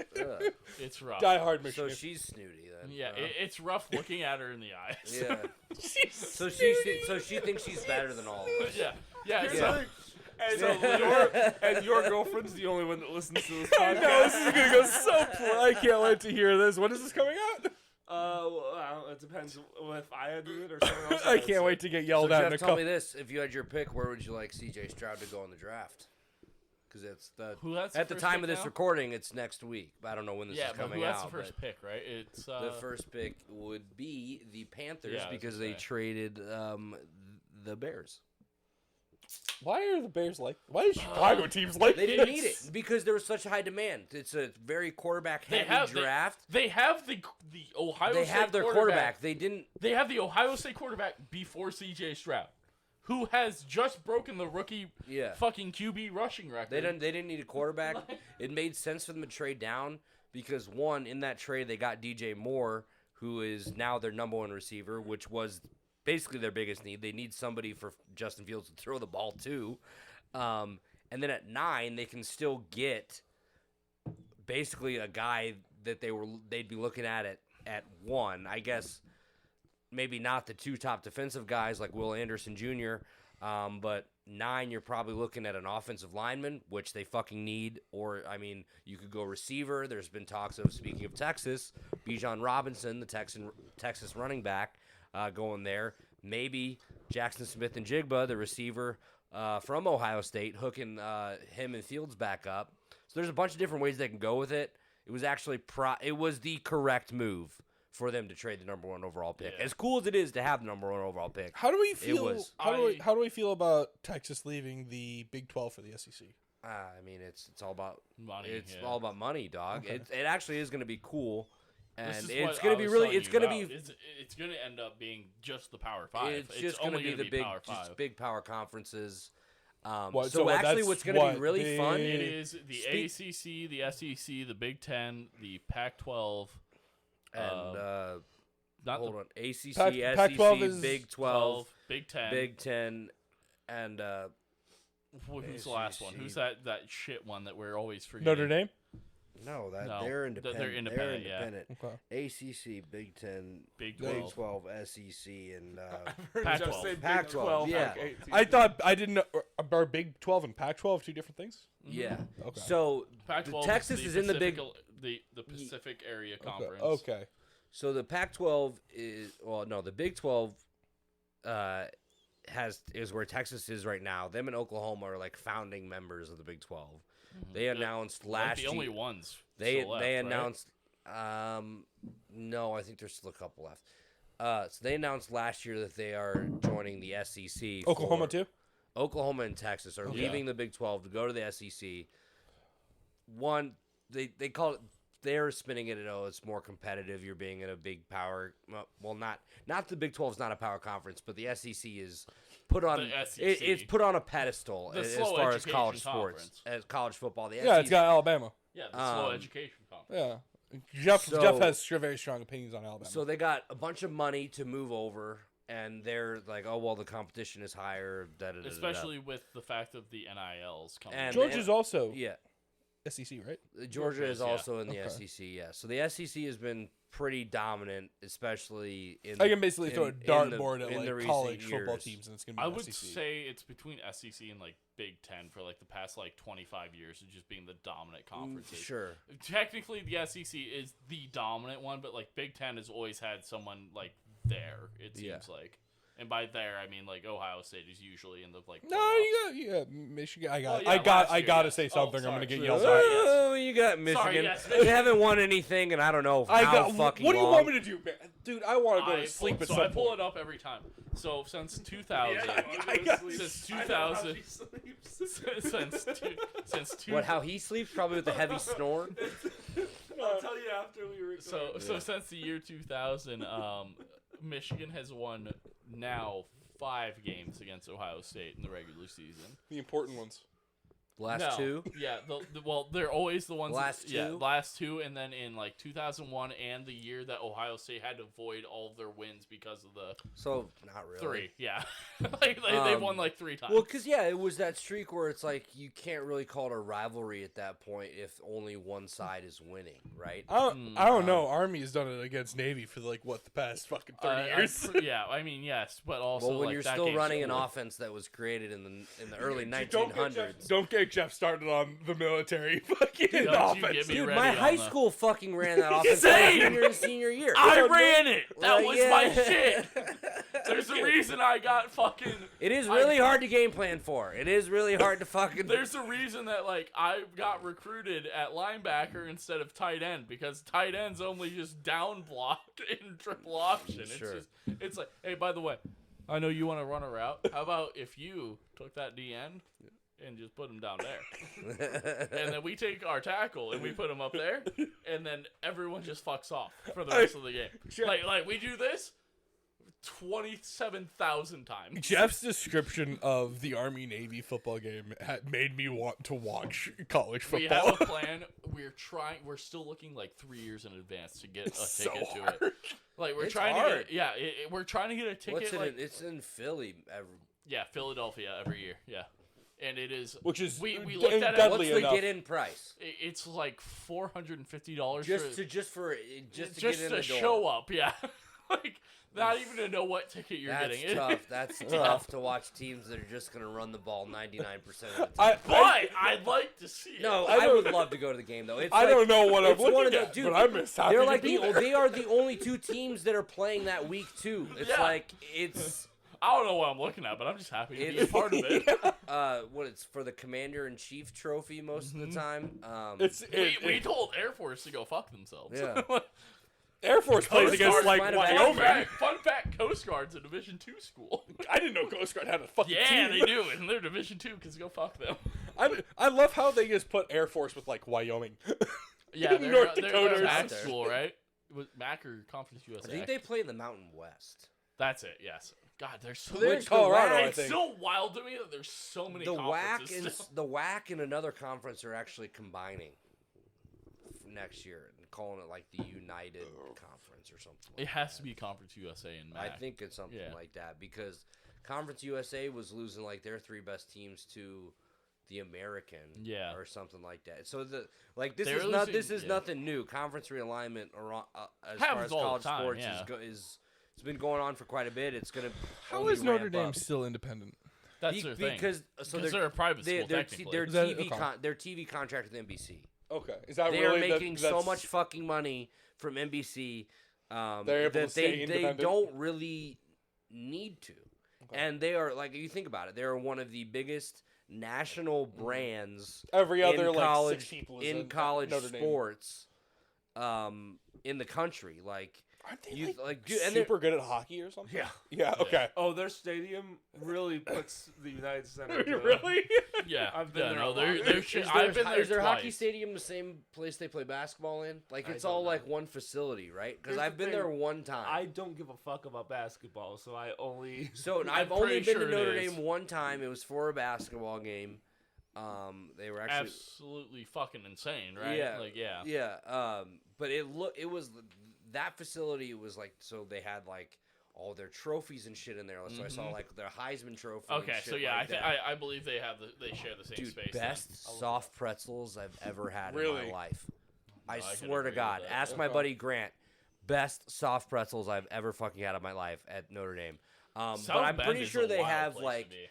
It's rough. Die hard Michigan. So she's snooty then. Yeah, it's rough looking at her in the eyes. Yeah. So she thinks she's better than all of us. Yeah. And your girlfriend's the only one that listens to this I podcast. know, this is gonna go so poor. I can't wait to hear this. When is this coming out? Well, it depends if I do it or someone else. I does. can't wait to get yelled So at in Jeff, a tell me couple. this: if you had your pick, where would you like C.J. Stroud to go in the draft? Because it's That's at the time of this recording, it's next week. I don't know when this is coming that's out. the first pick, right? It's the first pick would be the Panthers Yeah, I was because gonna they say. traded the Bears. Why are the Bears like? Why are Chicago teams like? They didn't this? need it because there was such high demand. It's a very quarterback They heavy have draft. They have the Ohio They State have their quarterback. They didn't. They have the Ohio State quarterback before C.J. Stroud, who has just broken the rookie fucking QB rushing record. They didn't need a quarterback. It made sense for them to trade down because one, in that trade they got DJ Moore, who is now their number one receiver, which was basically their biggest need. They need somebody for Justin Fields to throw the ball to. And then at 9, they can still get basically a guy that they'd be looking at 1. I guess maybe not the 2 top defensive guys like Will Anderson Jr., but 9, you're probably looking at an offensive lineman, which they fucking need. Or, I mean, you could go receiver. There's been talks of, speaking of Texas, Bijan Robinson, the Texas running back, going there. Maybe Jackson Smith and Jigba, the receiver from Ohio State, hooking him and Fields back up. So there's a bunch of different ways they can go with it. It was actually it was the correct move for them to trade the number 1 overall pick. Yeah. As cool as it is to have the number 1 overall pick. How do we feel? It was. How do we feel about Texas leaving the Big 12 for the SEC? I mean, it's all about Money. It's all about money, dog. Okay. It actually is going to be cool, and This is it's what going I to be was really. telling It's you going to about. be. It's going to end up being just the Power 5. It's just going to only be the gonna big, Power 5. just big power conferences. What- So actually, that's what's going to be really fun? big- It is the ACC, the SEC, the Big 10, the Pac-12, And not hold the on, ACC, Pac-12 SEC, is Big 12, Big 10. Big 10, and Who's the last one? ACC. Who's that shit one that we're always forgetting? Notre Dame. no, No, they're they're independent. independent, yeah. Okay. ACC, Big 10, Big Big 12. 12, SEC, and Pac-12. Say Big Pac-12, 12, yeah. like 18. I didn't know. Are Big 12 and Pac 12 two different things? yeah. Okay. So Pac-12 Texas is in the big. the Pacific Area Conference. Okay. So the Pac-12 is the Big 12 is where Texas is right now. Them and Oklahoma are like founding members of the Big 12. They announced Like last the year. only ones. They still left, they right? announced. No, I think there's still a couple left. So they announced last year that they are joining the SEC. Oklahoma too. Oklahoma and Texas are leaving the Big 12 to go to the SEC. One, they call it. They're spinning it. It's more competitive. You're being in a big power. Well, not the Big 12 is not a power conference, but the SEC is put on. The SEC. It's put on a pedestal The as slow far as college education sports, conference. as college football. The Yeah, SEC, it's got Alabama. Yeah, the slow Um, education conference. Yeah. Jeff So- has very strong opinions on Alabama. So they got a bunch of money to move over, and they're like, oh well, the competition is higher. Especially with the fact of the NILs coming. And- Georgia's also yeah. SEC, right? Georgia is yeah. also in the Okay. SEC, yeah. So the SEC has been pretty dominant, especially in. I can basically throw a in the- dartboard in at the like recent college football years. teams, and it's gonna be I the would SEC. say it's between SEC and like Big 10 for like the past like 25 years of just being the dominant conferences. Sure. Technically, the SEC is the dominant one, but like Big 10 has always had someone like there. It seems like. And by there, I mean like Ohio State is usually in the like. No, playoffs. you got Michigan. I Well, got. yeah, I last year, gotta yes. say Oh, something. I'm sorry. gonna get Sorry. yelled Sorry, at. yes. Oh, you got Michigan. yes, They haven't won anything, and I don't know I how got. fucking What do you long. want me to do, man? Dude? I want to go to sleep at so some I pull point. it up every time. So since 2000, I got- since I know how 2000, she sleeps. since two, What? How he sleeps? Probably with a heavy snore. I'll tell you after we record. so since the year 2000, Michigan has won now 5 games against Ohio State in the regular season. The important ones. Last two. Yeah, well, they're always the ones. Last Yeah, two? last 2, and then in like 2001 and the year that Ohio State had to void all of their wins because of the So not really. 3. Yeah, like they won like 3 times. Well, because it was that streak where it's like you can't really call it a rivalry at that point if only one side is winning, right? I don't know. Army has done it against Navy for like what the past fucking 30 years. Yeah, I mean yes, but also Well, when like, you're that still game's running an over. offense that was created in the early Don't get Jeff- 1900s. Don't get Jeff started on the military fucking Don't you offense. get me Dude, ready my on high the- school fucking ran that offense Same! junior and senior year. I ran it. That Right, was yeah. my shit. There's a reason I got fucking. It is really hard to game plan for. It is really hard to fucking. There's a reason that like I got recruited at linebacker instead of tight end because tight end's only just down block in triple option. Sure. It's like, hey, by the way, I know you want to run a route. How about if you took that DN and just put him down there, and then we take our tackle and we put him up there, and then everyone just fucks off for the rest of the game. Sure. Like we do this 27,000 times. Jeff's description of the Army-Navy football game made me want to watch college football. We have a plan. We're still looking like 3 years in advance to get a so ticket to hard. it. Like we're It's trying hard. to get, we're trying to get a ticket. What's it? Like, It's in Philly. Philadelphia every year. Yeah. And it is, Which is we looked at it. deadly What's the enough. get-in price? It's like $450 Just to get in the door. show up. Yeah, like not even to know what ticket you're That's getting. tough. That's tough to watch teams that are just going to run the ball 99% of the I, time. But I'd like to see it. No, I I don't- would love to go to the game though. It's I like, don't know what I'm it's one looking of the- at, dude, but I'm just happy they're to like be there. they are the only two teams that are playing that week too. It's Yeah. like it's I don't know what I'm looking at, but I'm just happy to be a It's- part of it. what it's for the Commander-in-Chief trophy most of the time. We told Air Force to go fuck themselves. Yeah. Air Force plays Coast against Guard like might have had Wyoming. Fun fact: Coast Guard's a Division II school. I didn't know Coast Guard had a fucking Yeah, team. they do, and they're Division II because go fuck them. I love how they just put Air Force with like Wyoming. Yeah, North they're Dakota or MAC something. school, right? Was MAC or Conference I USA? think they play in the Mountain West. That's it. Yes. God, there's so They're in much. Colorado, I It's think. so wild to me that there's so many The WAC conferences and still. the WAC and another conference are actually combining next year and calling it like the United Conference or something. It has to be Conference USA and I MAC. think it's something Yeah. like that because Conference USA was losing like their three best teams to the American, Yeah. or something like that. So this They're is losing- yeah. nothing new. Conference realignment as far Happens as all the college time, sports yeah. it's been going on for quite a bit. It's gonna How only is Notre ramp Dame up. still independent? That's their thing. Because they're a private school, technically. their Is that- TV okay. their TV contract with NBC. Okay, is that They really are making so that's- much fucking money from NBC They're able to that stay they independent? don't really need to. And they are, like, you think about it, they are one of the biggest national brands Every other in like college, 6 people is in in college Notre Dame. sports in the country. Like, Aren't they you- like dude, and they're- super good at hockey or something? Yeah. Yeah. Okay. Oh, their stadium really puts the United Center. to- Really? Yeah, I've been yeah, there no, a they're lot. they're shit. Is I've been there their twice. hockey stadium the same place they play basketball in? Like, I it's don't all know. like one facility, right? Because Here's I've the been there thing. one time. I don't give a fuck about basketball, so I only. So I'm I've only pretty been sure to it Notre is. Dame one time. It was for a basketball game. They were actually Absolutely fucking insane, right? Yeah. Like, yeah. yeah. But it was that facility was like, so they had like all their trophies and shit in there. So I saw like their Heisman trophy. and Okay, shit so yeah, like that. I believe they share the same Dude, space. then. best soft pretzels I've ever had in Really? my life. I I can swear to agree God. with that. Ask my Okay. buddy Grant. Best soft pretzels I've ever fucking had in my life at Notre Dame. But South I'm Bend pretty is sure a they wild have place to like be.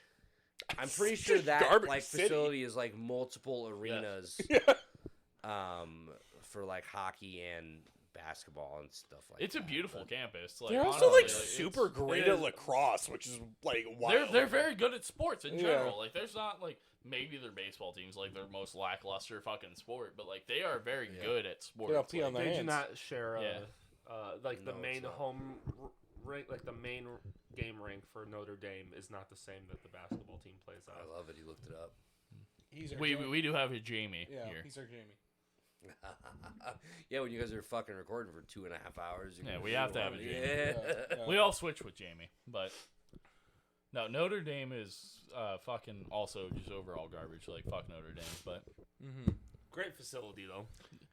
I'm pretty It's sure just that garbage like city. facility is like multiple arenas for like hockey and basketball and stuff like It's that. a beautiful but- campus. Like, They're also honestly, like it's- super great it at is- lacrosse, which is like wild. They're very good at sports in Yeah. general. Like, there's not like maybe their baseball team's like their most lackluster fucking sport, but like they are very good at sports. Get up, pee on Like, their They do hands. not share Yeah. like the No, main it's not. home rink, like the main game rink for Notre Dame is not the same that the basketball team plays I at. love it. He looked it up. He's our we Jamie. do have a Jamie Yeah, here. he's our Jamie. Yeah, when you guys are fucking recording for 2.5 hours. Yeah, we have to have a Jamie. Yeah. Yeah. We all switch with Jamie, but no, Notre Dame is fucking also just overall garbage. Like, fuck Notre Dame, but Great facility though.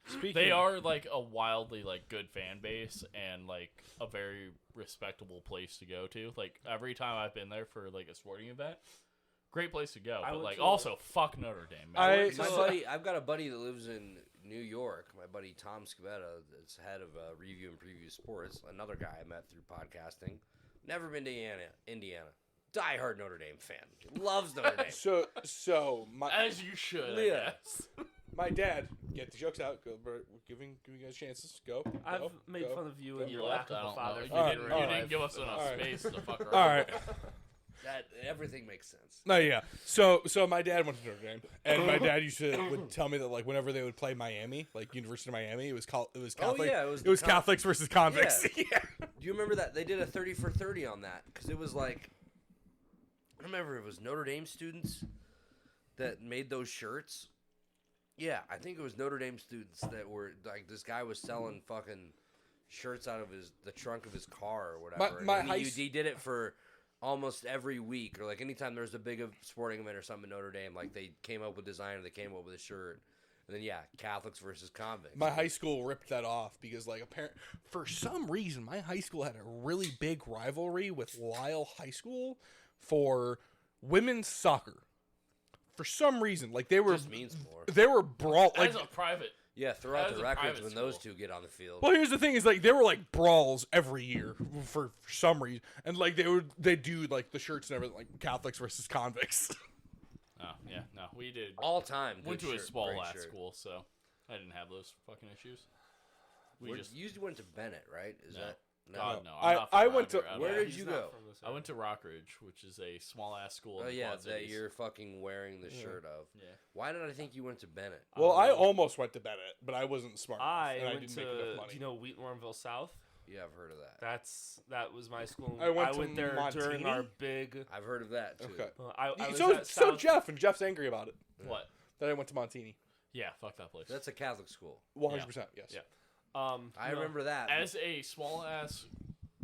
Speaking they of- are like a wildly like good fan base and like a very respectable place to go to. Like, every time I've been there for like a sporting event, great place to go. I But went like to- also fuck Notre Dame. Man. I've got a buddy that lives in New York. My buddy Tom Scavetta, that's head of Review and Preview Sports. Another guy I met through podcasting. Never been to Indiana. Die-hard Notre Dame fan. Loves Notre Dame. So my As you should. Yeah. I guess. my dad, get the jokes out. Go, we're giving you guys chances. Go. I've go, made go. fun of you and You your left. lack I of a don't know. father. You Alright, didn't, alright. you didn't give us enough Alright. space to fuck around. All right. That everything makes sense. No, yeah. So my dad went to Notre Dame, and my dad would tell me that like whenever they would play Miami, like University of Miami, it was Catholic. yeah, it was Catholics versus convicts. Yeah. Do you remember that they did a 30 for 30 on that? Because it was like I don't remember if it was Notre Dame students that made those shirts. Yeah, I think it was Notre Dame students that were like, this guy was selling fucking shirts out of the trunk of his car or whatever. He did it for almost every week, or like anytime there was a big sporting event or something in Notre Dame, like they came up with design or they came up with a shirt. And then Catholics versus convicts. My high school ripped that off because like for some reason my high school had a really big rivalry with Lisle High School for women's soccer. For some reason, like they were Just means more. They were brawl like As a private. Yeah, throw out That the is a records private when those school. two get on the field. Well, here's the thing: is like there were like brawls every year for some reason, and like they do like the shirts and everything, like Catholics versus convicts. Oh, yeah, no, we did. All time. Went good to a shirt, small great last shirt. school, so I didn't have those fucking issues. You usually went to Bennett, right? Is No. that God, no. I- I'm not from I went to- around here. Where Yeah, did He's you not go? from this I went to Rockridge, which is a small ass school. Oh in the yeah, Quad that Cities. you're fucking wearing the shirt of. Yeah. Why did I think you went to Bennett? Well, I almost went to Bennett, but I wasn't smart enough, I and I went didn't to. make enough money. Do you know Wheat Warrenville South? Yeah, I've heard of that. That was my school. I went to there during Montini? our big. I've heard of that too. Okay. I was So at so South. Jeff's angry about it What? that I went to Montini. Yeah, fuck that place. That's a Catholic school. 100%. Yes. Yeah. I no. remember that. As a small ass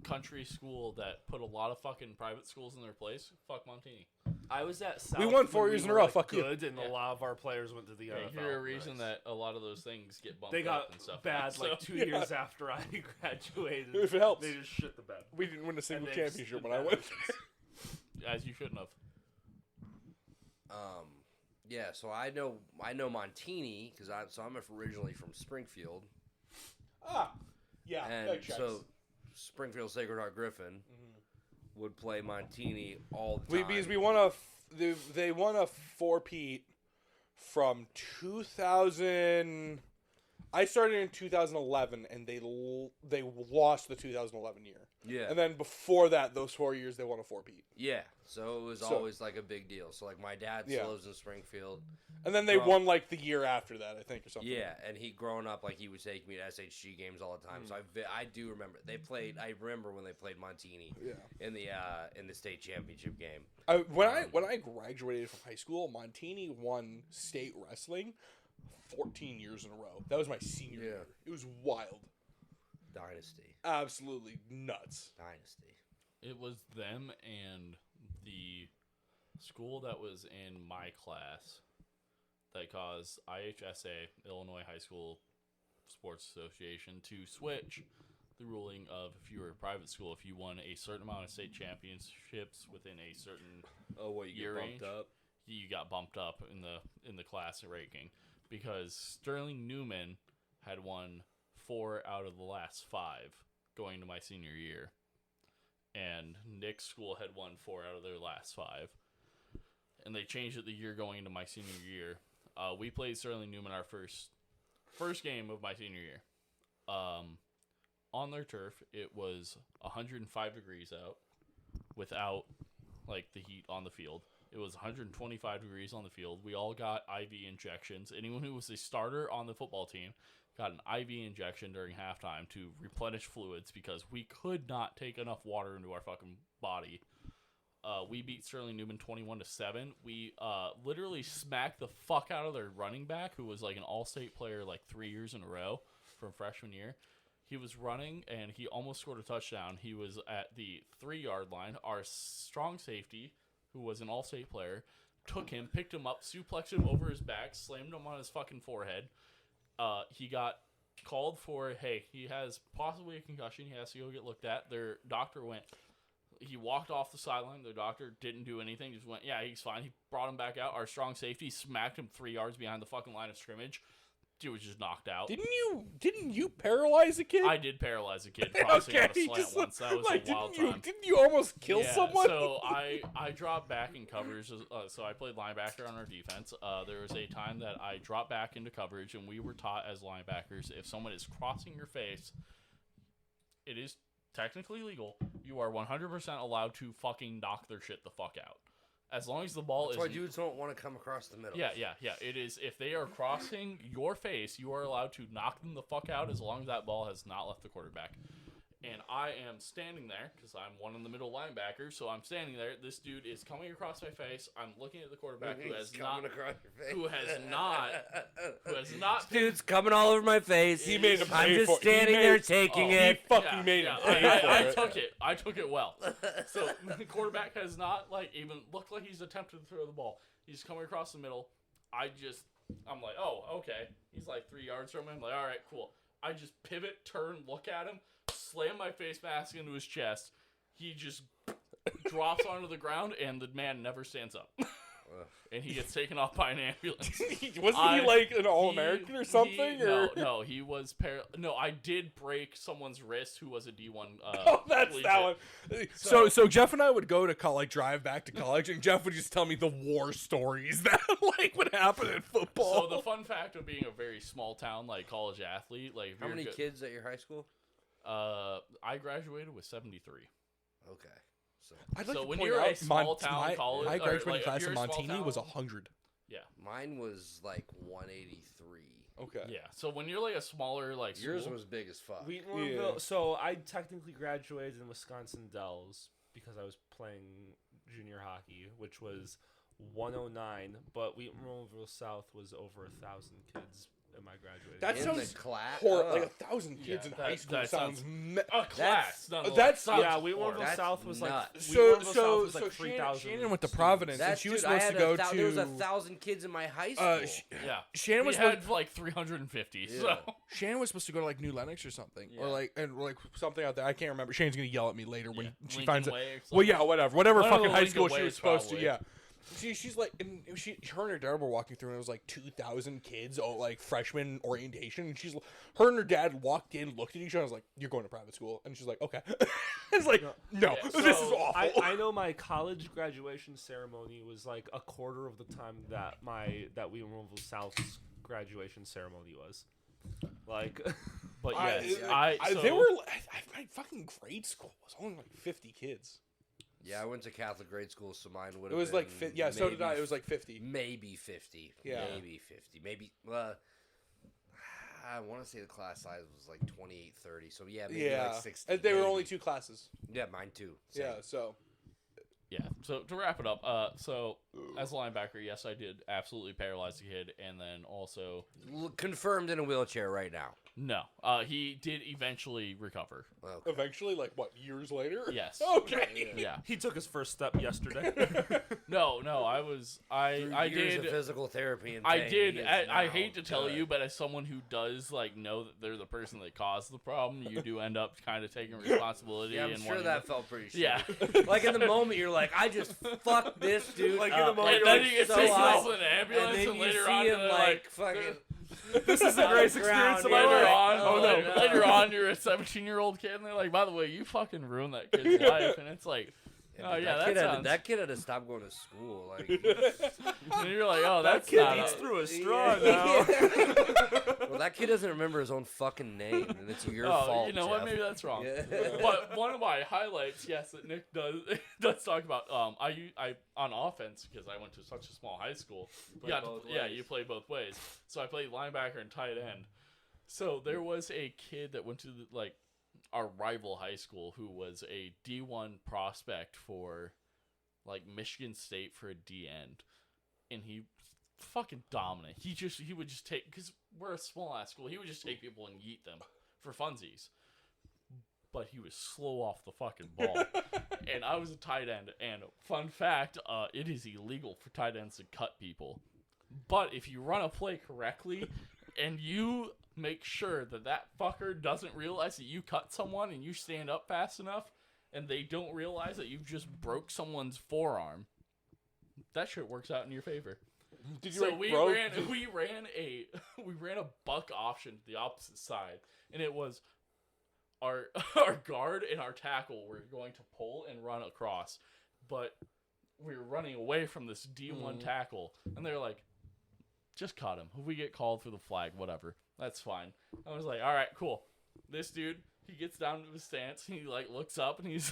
country school that put a lot of fucking private schools in their place, fuck Montini. I was at South. We won when 4 years in a were, row, like, fuck you. good, and Yeah. a lot of our players went to the Yeah, NFL. you're a reason nice. that a lot of those things get bumped They got up and stuff. bad so, like 2 years after I graduated. If it helps. They just shit the bed. We didn't win a single And they just championship did when I bad went. things. as you shouldn't have. Yeah, so I know Montini because I'm originally from Springfield, Yeah. and that checks. so Springfield Sacred Heart Griffin would play Montini all the time. Because we won they won a 4-peat from 2000. I started in 2011, and they lost the 2011 year. Yeah, And then before that, those 4 years, they won a 4-peat. yeah. So it was always like a big deal. So like my dad Yeah. still lives in Springfield. And then they Well- won like the year after that, I think, or something. Yeah, and he growing up like he would take me to SHG games all the time. So I do remember they played. I remember when they played Montini Yeah. in the state championship game. When I graduated from high school, Montini won state wrestling 14 years in a row. That was my senior Yeah. year. It was wild. Dynasty. Absolutely nuts. Dynasty. It was them and the school that was in my class that caused IHSA, Illinois High School Sports Association, to switch the ruling of if you were a private school, if you won a certain amount of state championships within a certain Oh, what year range, you got bumped up in the class ranking because Sterling Newman had won 4 out of the last 5 going to my senior year. And Nick's school had won 4 out of their last 5. And they changed it the year going into my senior year. We played Sterling Newman our first game of my senior year. On their turf, it was 105 degrees out without like the heat on the field. It was 125 degrees on the field. We all got IV injections. Anyone who was a starter on the football team got an IV injection during halftime to replenish fluids because we could not take enough water into our fucking body. We beat Sterling Newman 21-7. We literally smacked the fuck out of their running back, who was like an all-state player like 3 years in a row from freshman year. He was running, and he almost scored a touchdown. He was at the 3-yard line. Our strong safety, who was an all-state player, took him, picked him up, suplexed him over his back, slammed him on his fucking forehead. He got called for, hey, he has possibly a concussion. He has to go get looked at. Their doctor went. He walked off the sideline. The doctor didn't do anything. Just went, yeah, he's fine. He brought him back out. Our strong safety smacked him 3 yards behind the fucking line of scrimmage. Dude was just knocked out. Didn't you paralyze a kid? I did paralyze a kid crossing on a slant just once. That was like, a wild didn't you, time. Didn't you almost kill Yeah, someone? So I dropped back in coverage. So I played linebacker on our defense. There was a time that I dropped back into coverage, and we were taught as linebackers, if someone is crossing your face, it is technically legal. You are 100% allowed to fucking knock their shit the fuck out. As long as the ball That's is... why dudes don't want to come across the middle. Yeah. It is, if they are crossing your face, you are allowed to knock them the fuck out as long as that ball has not left the quarterback. And I am standing there because I'm one in the middle linebacker. So I'm standing there. This dude is coming across my face. I'm looking at the quarterback who has not, Dude's coming all over my face. He made him I'm pay just for it. standing there taking it. He fucking made him pay for I it. took it. I took it well. So the quarterback has not even looked like he's attempted to throw the ball. He's coming across the middle. I'm like, oh, okay. He's like 3 yards from me. I'm like, all right, cool. I just pivot, turn, look at him, slam my face mask into his chest. He just drops onto the ground, and the man never stands up. And he gets taken off by an ambulance. Wasn't he like an All-American or something? No, he was No, I did break someone's wrist who was a D1. Oh, that's that one. So Jeff and I would go to college, drive back to college, and Jeff would just tell me the war stories that like would happen in football. So the fun fact of being a very small town like college athlete, like How many kids at your high school? I graduated with 73. Okay. I'd like So to when point you're out, a small town college, my or, graduating like, class if in you're a small Montini was town- 100. Yeah. Mine was like 183. Okay. Yeah. So when you're like a smaller like Yours school, was big as fuck. Wheatonville. So I technically graduated in Wisconsin Dells because I was playing junior hockey, which was 109. But Wheatonville South was over 1,000 kids in my graduating. That In sounds the class. Like 1,000 kids Yeah, in that- high school that sounds. sounds- a class. that's- yeah. Wheatonville That's South was like nuts. Wheatonville So South was like Shannon, 3,000. Shannon went to Providence, and That's she was dude, I supposed had to go to. There was 1,000 kids in my high school. Yeah. Shannon We was had like 350. Yeah. So Shannon was supposed to go to like New Lenox or something, Yeah. or like something out there. I can't remember. Shannon's gonna yell at me later when she Lincoln finds it. Way or Well, something. yeah, whatever One of fucking the high Lincoln school she Ways, was supposed to. probably. Yeah, she's like, and her and her dad were walking through, and it was like 2,000 kids, like freshman orientation. And her and her dad walked in, looked at each other, and was like, "You're going to private school," and she's like, "Okay." It's like, no, Yeah, this is So, awful. I know my college graduation ceremony was like a quarter of the time that Wheatonville South's graduation ceremony was. Like, But I- yes, they were. My fucking grade school was only like 50 kids. Yeah, I went to Catholic grade school, so mine would It have was been like, so did I. It was like 50. maybe 50. Yeah. Maybe 50. Maybe, I want to say the class size was like 28, 30. So yeah, maybe Yeah, like 60. and they were maybe. only 2 classes. Yeah, mine too. Same. Yeah, so Yeah. So to wrap it up, so as a linebacker, yes, I did absolutely paralyze the kid, and then also Confirmed in a wheelchair right now. no, he did eventually recover. Okay. eventually, like what, years later? Yes. Okay. Yeah. he took his first step yesterday. No, I Through years did. of physical therapy and I pain, did. he is I now hate to tell good. you, but as someone who does like know that they're the person that caused the problem, you do end up kind of taking responsibility. Yeah, I'm and sure wanting that to- felt pretty shitty. Yeah. Like in the moment, you're like, I just fucked this dude Like, up. in the moment, And you're then like, he gets so taken high. off in an ambulance, and and, then you later see on, him they're like fucking. this is the greatest experience of my later life. on, Oh, later, no. later on, you're a 17-year-old kid, and they're like, by the way, you fucking ruined that kid's life, and it's like, oh Dude, yeah, kid that sounds. had, that kid had to stop going to school. Like, And you're like, oh, that's Kid not. eats A, through a straw now. well, that kid doesn't remember his own fucking name, and it's your oh, fault. you know what? Jeff. Maybe that's wrong. Yeah. But one of my highlights, yes, that Nick does talk about. I on offense because I went to such a small high school. You play both ways. So I played linebacker and tight end. So there was a kid that went to our rival high school who was a D1 prospect for like Michigan State for a D end, and he fucking dominant. He would just take, because we're a small ass school. He would just take people and yeet them for funsies. But he was slow off the fucking ball. And I was a tight end. And fun fact, it is illegal for tight ends to cut people. But if you run a play correctly and you make sure that fucker doesn't realize that you cut someone and you stand up fast enough and they don't realize that you've just broke someone's forearm, that shit works out in your favor. Did you So like, we bro? ran a buck option to the opposite side, and it was our guard and our tackle were going to pull and run across, but we were running away from this D1 tackle, and they were like, just cut him. If we get called for the flag, whatever, that's fine. I was like, all right, cool. This dude, he gets down to his stance, and he like looks up, and he's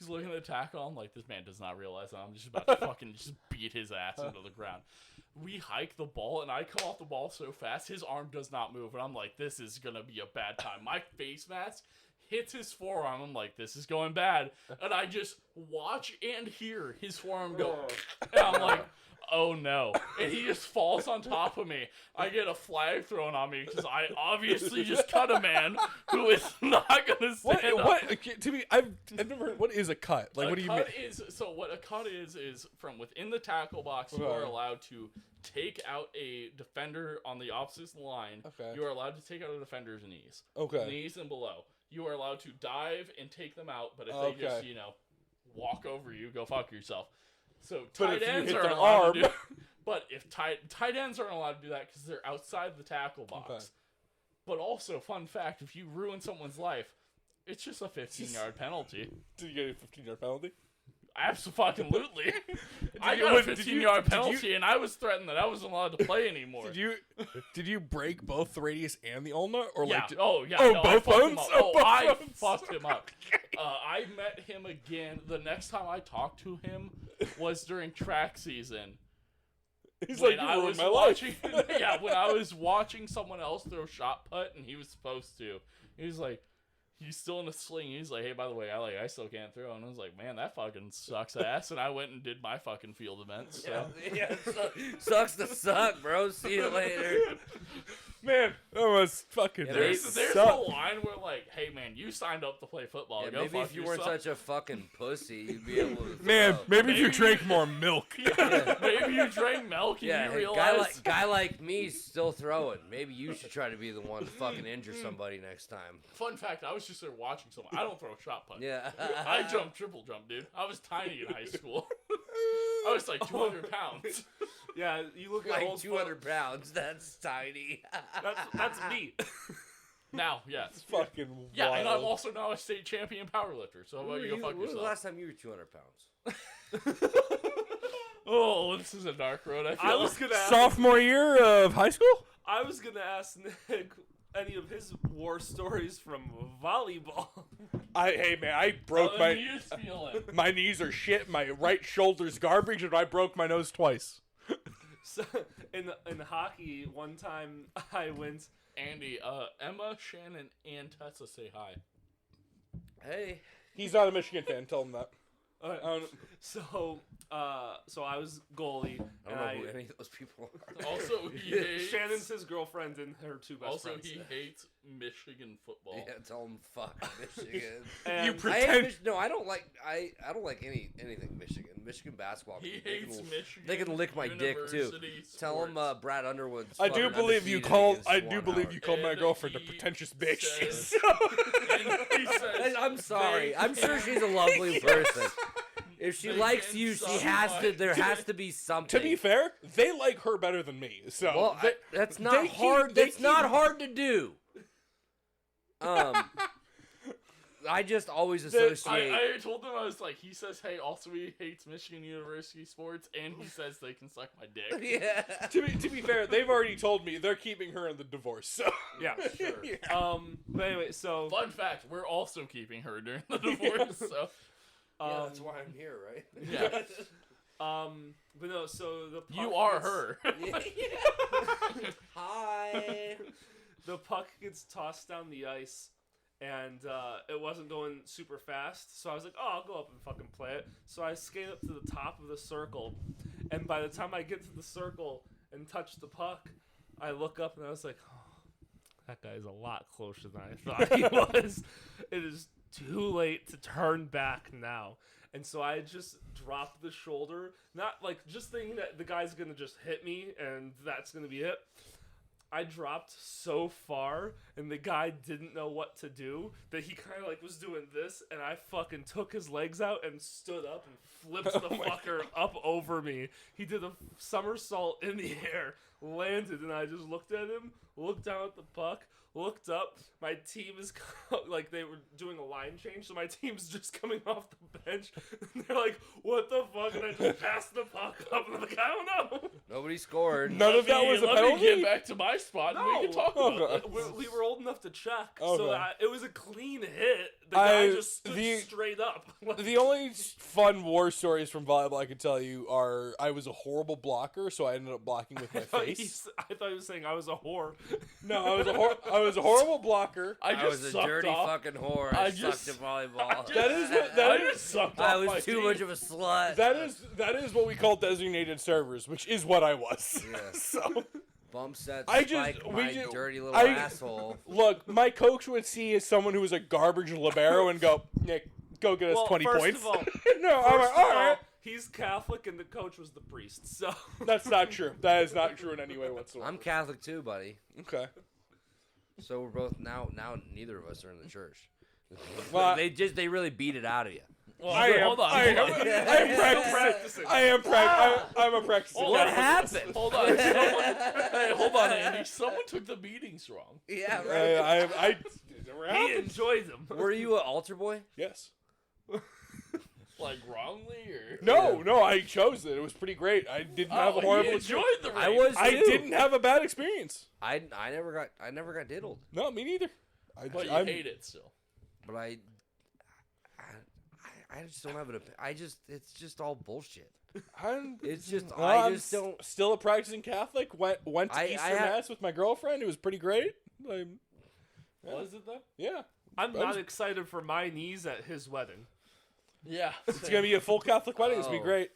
looking at the tackle. I'm like, this man does not realize that I'm just about to fucking just beat his ass into the ground. We hike the ball, and I come off the ball so fast, his arm does not move, and I'm like, this is gonna be a bad time. My face mask hits his forearm. I'm like, this is going bad. And I just watch and hear his forearm go. And I'm like, oh no. And he just falls on top of me. I get a flag thrown on me because I obviously just cut a man who is not going to stand up. What? To me, I've never heard. What is a cut? Like, what do you mean? So what a cut is from within the tackle box, you are allowed to take out a defender on the opposite line. Okay. You are allowed to take out a defender's knees. Okay. Knees and below. You are allowed to dive and take them out, but if they just, walk over you, go fuck yourself. So tight ends aren't allowed to do. But if tight ends aren't allowed to do that because they're outside the tackle box. Okay. But also, fun fact: if you ruin someone's life, it's just a 15-yard penalty. Did you get a 15-yard penalty? Absolutely. I got a 15-yard penalty, and I was threatened that I wasn't allowed to play anymore. Did you break both the radius and the ulna, or yeah? like? Both bones. I fucked him up. I met him again. The next time I talked to him was during track season. He's like, you ruined my life. When I was watching someone else throw shot put, and he was supposed to. He was like, he's still in a sling. He's like, hey, by the way, I still can't throw. And I was like, man, that fucking sucks ass. And I went and did my fucking field events. So. Sucks to suck, bro. See you later. Man, that was fucking. There's a line where like, hey man, you signed up to play football. Yeah, Go maybe fuck if you yourself. weren't such a fucking pussy, you'd be able to. Man, maybe if you drank more milk. Maybe you drank milk and you realize. Guy like me still throwing. Maybe you should try to be the one to fucking injure somebody next time. Fun fact: I was just there watching someone. I don't throw a shot put. Yeah. I jump triple jump, dude. I was tiny in high school. I was like 200 pounds. Yeah, you look at like old 200 pounds. That's tiny. That's me. Now, yes. Fucking yeah, wild. and I'm also now a state champion powerlifter. So how about you go fuck When was yourself? the last time you were 200 pounds? Oh, this is a dark road. I was gonna ask, sophomore year of high school. I was gonna ask Nick any of his war stories from volleyball. Hey man, I broke my knees are shit. My right shoulder's garbage, and I broke my nose twice. So in hockey, one time I went. Andy, Emma, Shannon, and Tessa say hi. Hey. He's not a Michigan fan. Tell him that. So I was goalie. I don't know who any of those people are. Also, he hates... Shannon's his girlfriend and her two best friends. Also, he hates Michigan football. Yeah, tell him fuck Michigan. You pretend. I don't like anything Michigan. Michigan basketball. He hates Michigan. They can lick my dick too. Tell him Brad Underwood's. I do believe you called my girlfriend a pretentious bitch. I'm sorry. I'm sure she's a lovely person. If she likes you, she has to. There has to be something. To be fair, they like her better than me. So well, that's not hard. That's not hard to do. I just always associate. I told him, I was like, he says, hey, also he hates Michigan University sports, and he says they can suck my dick. Yeah. To be fair, they've already told me they're keeping her in the divorce. So yeah, sure. Yeah. But anyway, so fun fact, we're also keeping her during the divorce. So. Yeah, that's why I'm here, right? Yeah. But no, so the puck you are her. Hi. The puck gets tossed down the ice, and it wasn't going super fast. So I was like, oh, I'll go up and fucking play it. So I skate up to the top of the circle, and by the time I get to the circle and touch the puck, I look up and I was like, oh, that guy's a lot closer than I thought he was. It is too late to turn back now. And so I just dropped the shoulder, not like just thinking that the guy's going to just hit me and that's going to be it. I dropped so far and the guy didn't know what to do that he kind of like was doing this, and I fucking took his legs out and stood up and flipped the fucker up over me. He did a somersault in the air, landed, and I just looked at him, looked down at the puck, looked up. My team is like, they were doing a line change, so my team's just coming off the bench. And they're like, "What the fuck?" And I just passed the puck up, and I'm like, "I don't know." Nobody scored. None of that was a penalty. Let me get back to my spot, and we can talk about it. We were old enough to check, Okay. so it was a clean hit. the guy I- just stood straight up. Like, The only fun war stories from volleyball I can tell you are I was a horrible blocker, so I ended up blocking with my face. I thought he was saying I was a whore. No, I was a horrible blocker. I I was a sucked dirty off. fucking whore. I sucked at volleyball. That is what I just sucked I off my was too team. much of a slut. that is what we call designated servers, which is what I was. Yeah. So Bump set, I just- spike we my ju- dirty little I- asshole. look, my coach would see as someone who was a garbage libero and go, Nick, go get us 20 first points. Of all, No, I'm like, first of all all, right. he's Catholic and the coach was the priest. So That's not true. That is not true in any way whatsoever. I'm Catholic too, buddy. Okay. So we're both now. Neither of us are in the church. Well, they really beat it out of you. Well, hold on. I'm practicing. I'm a practicing. Hold What on. happened? Hold on. Hey, hold on, Andy. Someone took the beatings wrong. Yeah, He enjoyed them. Were you an altar boy? Yes. Like, wrongly, or? No, I chose it. It was pretty great. I didn't have a horrible he experience. enjoyed the I rape. was. I too. didn't have a bad experience. I never got diddled, No, me neither. But you I'm- hate it still. but I just don't have it. It's just all bullshit. It's just I just don't. Still a practicing Catholic. Went to Easter Mass with my girlfriend. It was pretty great. Yeah. Was it though? Yeah. I'm not excited for my niece at his wedding. Yeah. It's gonna be a full Catholic wedding. It's gonna be Oh. great.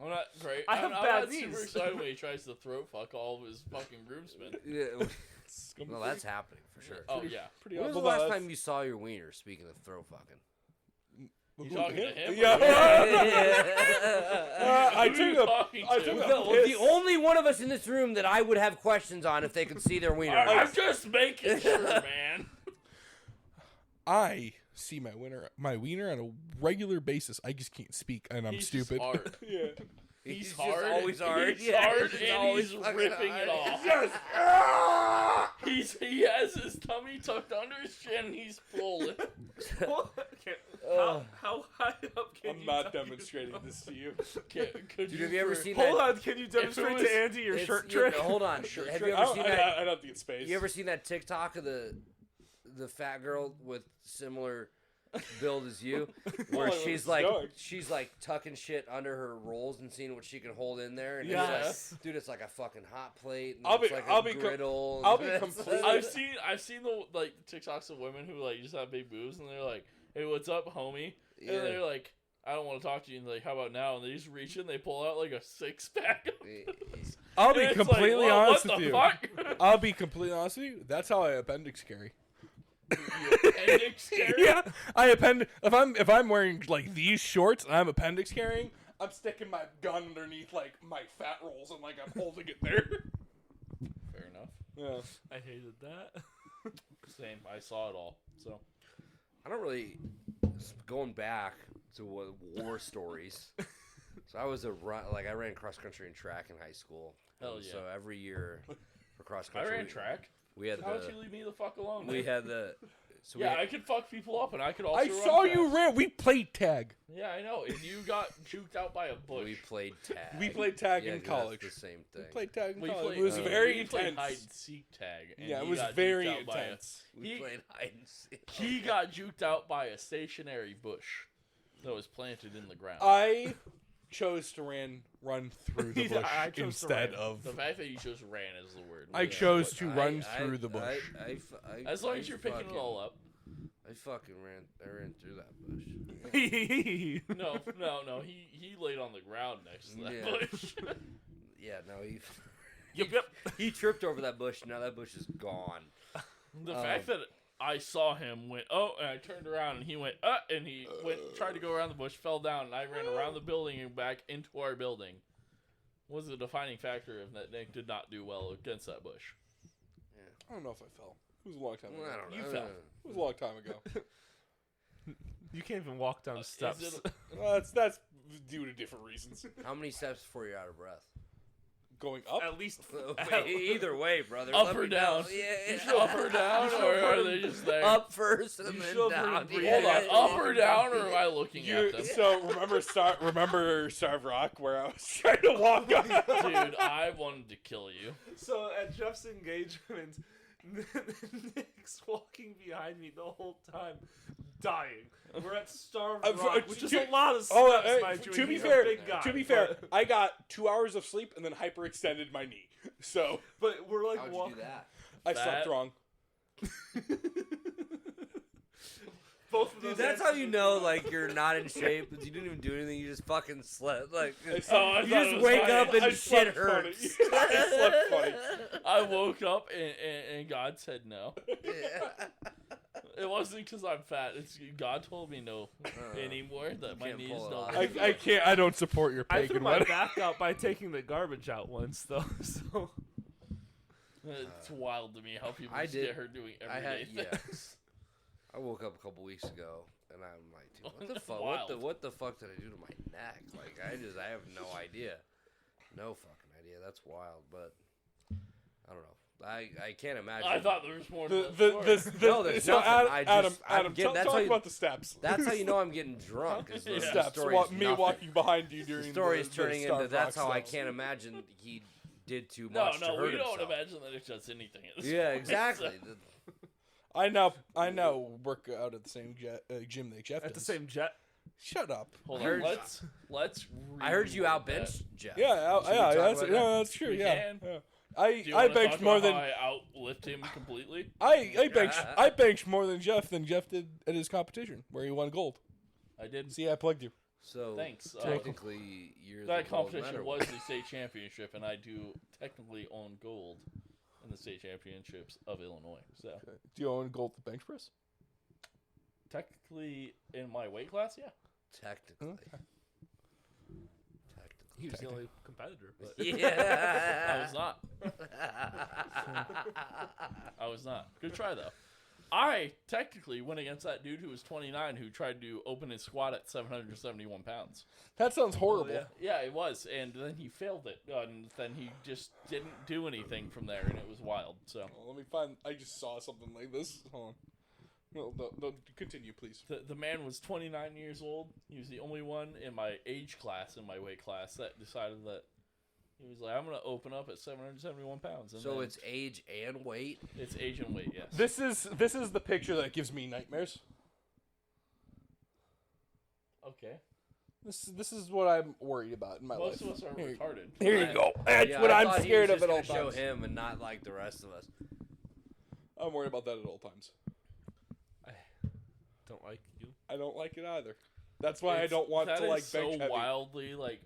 I'm not great. I have I'm bad not super knees. excited when he tries to throat fuck all of his fucking groomsmen. Yeah. It's gonna Well, be that's happening for sure. Oh yeah. pretty When was the awesome. last time you saw your wiener? Speaking of throat fucking. You talking to him? Yeah. I Who you took talking I to? took No, a piss. the only one of us in this room that I would have questions on if they could see their wiener. I'm just making sure, man. I see my wiener on a regular basis. I just can't speak, and I'm He's just stupid. hard. Yeah. He's just hard. always hard. He's Yeah, hard, he's and always he's fucking ripping hard. it off. Yes. He has his tummy tucked under his chin. And he's pulling. How high up can I'm you not tuck demonstrating yourself? this to you. Could Dude, have you ever seen Hold that? on, can you demonstrate was- to Andy your It's- shirt you- trick? Hold on. Have you ever seen that? I'd have to get space. You ever seen that TikTok of the fat girl with similar build as you, where Oh, she's like tucking shit under her rolls and seeing what she can hold in there, and Yes. it's like, dude, it's like a fucking hot plate. And I'll it's be- like I'll a be com- griddle. I'll and be it's- completely- I've seen the like TikToks of women who like just have big boobs and they're like, "Hey, what's up, homie?" Yeah. And they're like, "I don't want to talk to you." And they're like, "How about now?" And they just reach in, they pull out like a 6-pack. I'll be And it's like, completely "Whoa, honest what with the you. fuck?" I'll be completely honest with you. That's how I appendix carry. Appendix carry? Yeah, if I'm wearing like these shorts and I'm appendix carrying, I'm sticking my gun underneath like my fat rolls and like I'm holding it there. Fair enough. Yeah. I hated that. Same. I saw it all. So I don't really going back to war stories. So I was I ran cross country and track in high school. Hell And yeah. So every year for cross I country, ran track. we had How would you leave me the fuck alone? we man? had the so yeah, we I could fuck people up, and I could also. I run saw fast. you ran. We played tag. Yeah, I know. And you got juked out by a bush. we played tag. We played tag Yeah, in 'cause that's college. the same thing. We played tag in We college. played, It was very we played intense. hide and seek tag. And Yeah, it he was got very juked out by intense. We he- played hide and seek. He got juked out by a stationary bush that was planted in the ground. I chose to run through the Yeah, bush I chose to instead run. of. The fact that you just ran is the word. I Yeah. chose to I- run I- through the bush. As long as you're picking it all up. I fucking ran through that bush. No. He laid on the ground next to that Yeah. bush. Yeah, no, Yep. he tripped over that bush. Now that bush is gone. The fact that I saw him went, oh, and I turned around and he went, and he tried to go around the bush, fell down, and I ran around the building and back into our building. Was a defining factor of that Nick did not do well against that bush. I don't know if I fell. It was a long time ago. I don't know. You fell. It was a long time ago. You can't even walk down steps. Is it- That's due to different reasons. How many steps before you're out of breath? Going up. At least Either way, brother. Up Let or me down? know. Yeah. Up or down, or are they just there? Up first and You then show them down. breathing. Hold on, Yeah. up or down, or am I looking at them? So remember Starve Rock where I was trying to walk up. Dude, I wanted to kill you. So at Jeff's engagement, Nick's walking behind me the whole time, dying. We're at Starved For- Rock, which is to- a lot of steps, mind you, to and be he's fair, a big guy, to be fair, but- I got 2 hours of sleep and then hyperextended my knee. So But we're like How'd you walking. do that? I That- slept wrong. Both of Dude, those that's how answers you are know, correct. like, you're not in shape. You didn't even do anything. You just fucking slept. Like, I you thought it just was wake funny. up and I shit slept funny. hurts. I slept funny. I woke up and God said no. Yeah. It wasn't because I'm fat. It's God told me no anymore. That my can't knees pull it no off. longer. I can't. I don't support your I threw pagan my wedding. back out by taking the garbage out once, though. So It's wild to me how people I just did- get her doing I everyday had, things. yeah. I woke up a couple weeks ago, and I'm like, dude, what the That's fuck? wild. What the fuck did I do to my neck? Like, I have no idea. No fucking idea. That's wild, but I don't know. I can't imagine. I thought there was more to The, the the, story. this, No, there's so nothing. Adam, I just- Adam, I'm Adam, getting- that's talk how you- about the steps. That's how you know I'm getting drunk. Is The the steps. story What, is me nothing. walking behind you The during story is the turning into Starved that's Rock how I steps. can't imagine he did too no, much to no, hurt we don't himself. imagine that it does anything. At this Yeah, point, exactly. so- I now work out at the same gym that Jeff at the does. same jet. Shut up. Hold I on, heard- let's. I heard you reword that. outbench Jeff. Yeah, Should we yeah, talk that's about yeah, that? that's true. We Yeah, can. yeah. Do you I wanna benched talk more about than how I outlift him completely. I benched more than Jeff did at his competition where he won gold. I did. See, I plugged you. So Thanks. technically, you're That the gold competition medal was winner. the state championship, and I do technically own gold in the state championships of Illinois. So Do you own gold at the bench press? technically, in my weight class, yeah. Technically. Okay. Technically. He was the only competitor. But I Yeah. was not. I was not. Good try though. I technically went against that dude who was 29 who tried to open his squat at 771 pounds. That sounds horrible. yeah. Yeah, it was, and then he failed it, and then he just didn't do anything from there, and it was wild. So Well, let me find. I just saw something like this. Hold on. No, continue, please. the man was 29 years old. He was the only one in my age class, in my weight class, that decided that he was like, I'm going to open up at 771 pounds. And So then it's age and weight. it's age and weight, yes. This is the picture that gives me nightmares. Okay. This is what I'm worried about in my Most life. of us are Here you- retarded. Here you go. That's Yeah, what I I'm thought he scared was of at all just gonna times. show him and not like the rest of us. I'm worried about that at all times. I don't like you. I don't like it either. That's why I It's- don't want that to is like so bench heavy. wildly like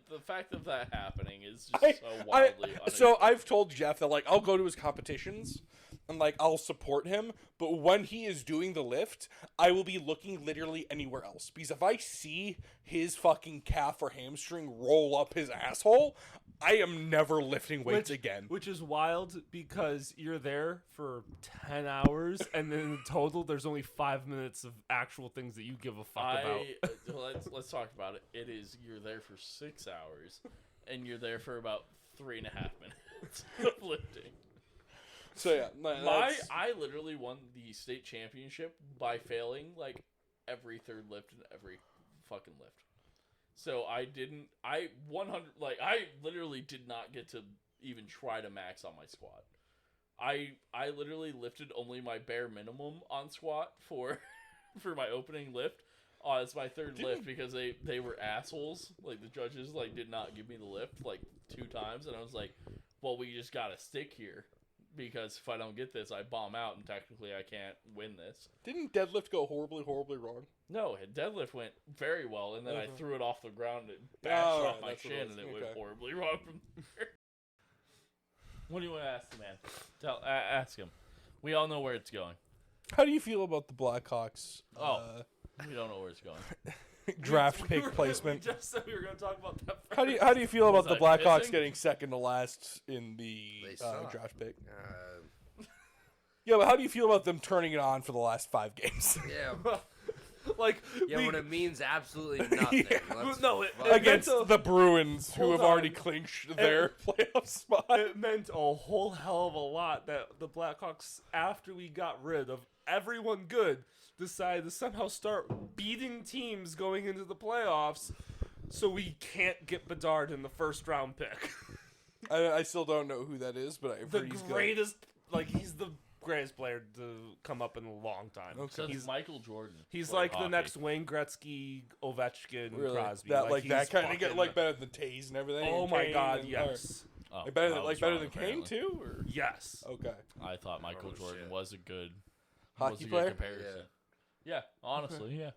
the fact of that happening is just I- so wildly So I've told Jeff that like I'll go to his competitions and like I'll support him, but when he is doing the lift, I will be looking literally anywhere else because if I see his fucking calf or hamstring roll up his asshole, I am never lifting weights again. Which is wild because you're there for 10 hours and then in total there's only 5 minutes of actual things that you give a fuck about. Let's talk about it. It is you're there for 6 hours, and you're there for about 3.5 minutes of lifting. So yeah, I literally won the state championship by failing like every third lift and every fucking lift. So I literally did not get to even try to max on my squat. I literally lifted only my bare minimum on squat for my opening lift. It's my third lift because they were assholes. Like the judges like did not give me the lift like 2 times, and I was like, well, we just gotta stick here because if I don't get this, I bomb out, and technically I can't win this. Didn't deadlift go horribly wrong? No, deadlift went very well, and then I Mhm. threw it off the ground and bashed Oh, off my that's what it shin, was. and it went Okay. horribly wrong from there. What do you want to ask the man? Ask him. We all know where it's going. How do you feel about the Blackhawks We don't know where it's going. draft We pick were- placement? We just said we were going to talk about that first. How do you feel about Was the I Blackhawks missing? getting second to last in the They suck. draft pick? Uh, Yeah, but how do you feel about them turning it on for the last 5 games? yeah. Like, Yeah, we, when it means absolutely nothing. Yeah. Let's No, it- fuck- Against meant to- the Bruins, who Hold have already on. clinched their playoff spot. it meant a whole hell of a lot that the Blackhawks, after we got rid of everyone good, decided to somehow start beating teams going into the playoffs so we can't get Bedard in the first round pick. I still don't know who that is, but I've The heard he's good. greatest, like he's the greatest player to come up in a long time. Okay. So He's Michael Jordan. he's played like hockey. the next Wayne Gretzky, Ovechkin, Really? Crosby. That he's that kind of get fucking- like better than Taze and everything. Oh and my Kane God, and- yes. Oh, Like better I than was better wrong, than Kane apparently. too, or Yes. okay. I thought Michael Oh, Jordan shit. was a good Hockey was a player? good comparison. Yeah, honestly, yeah.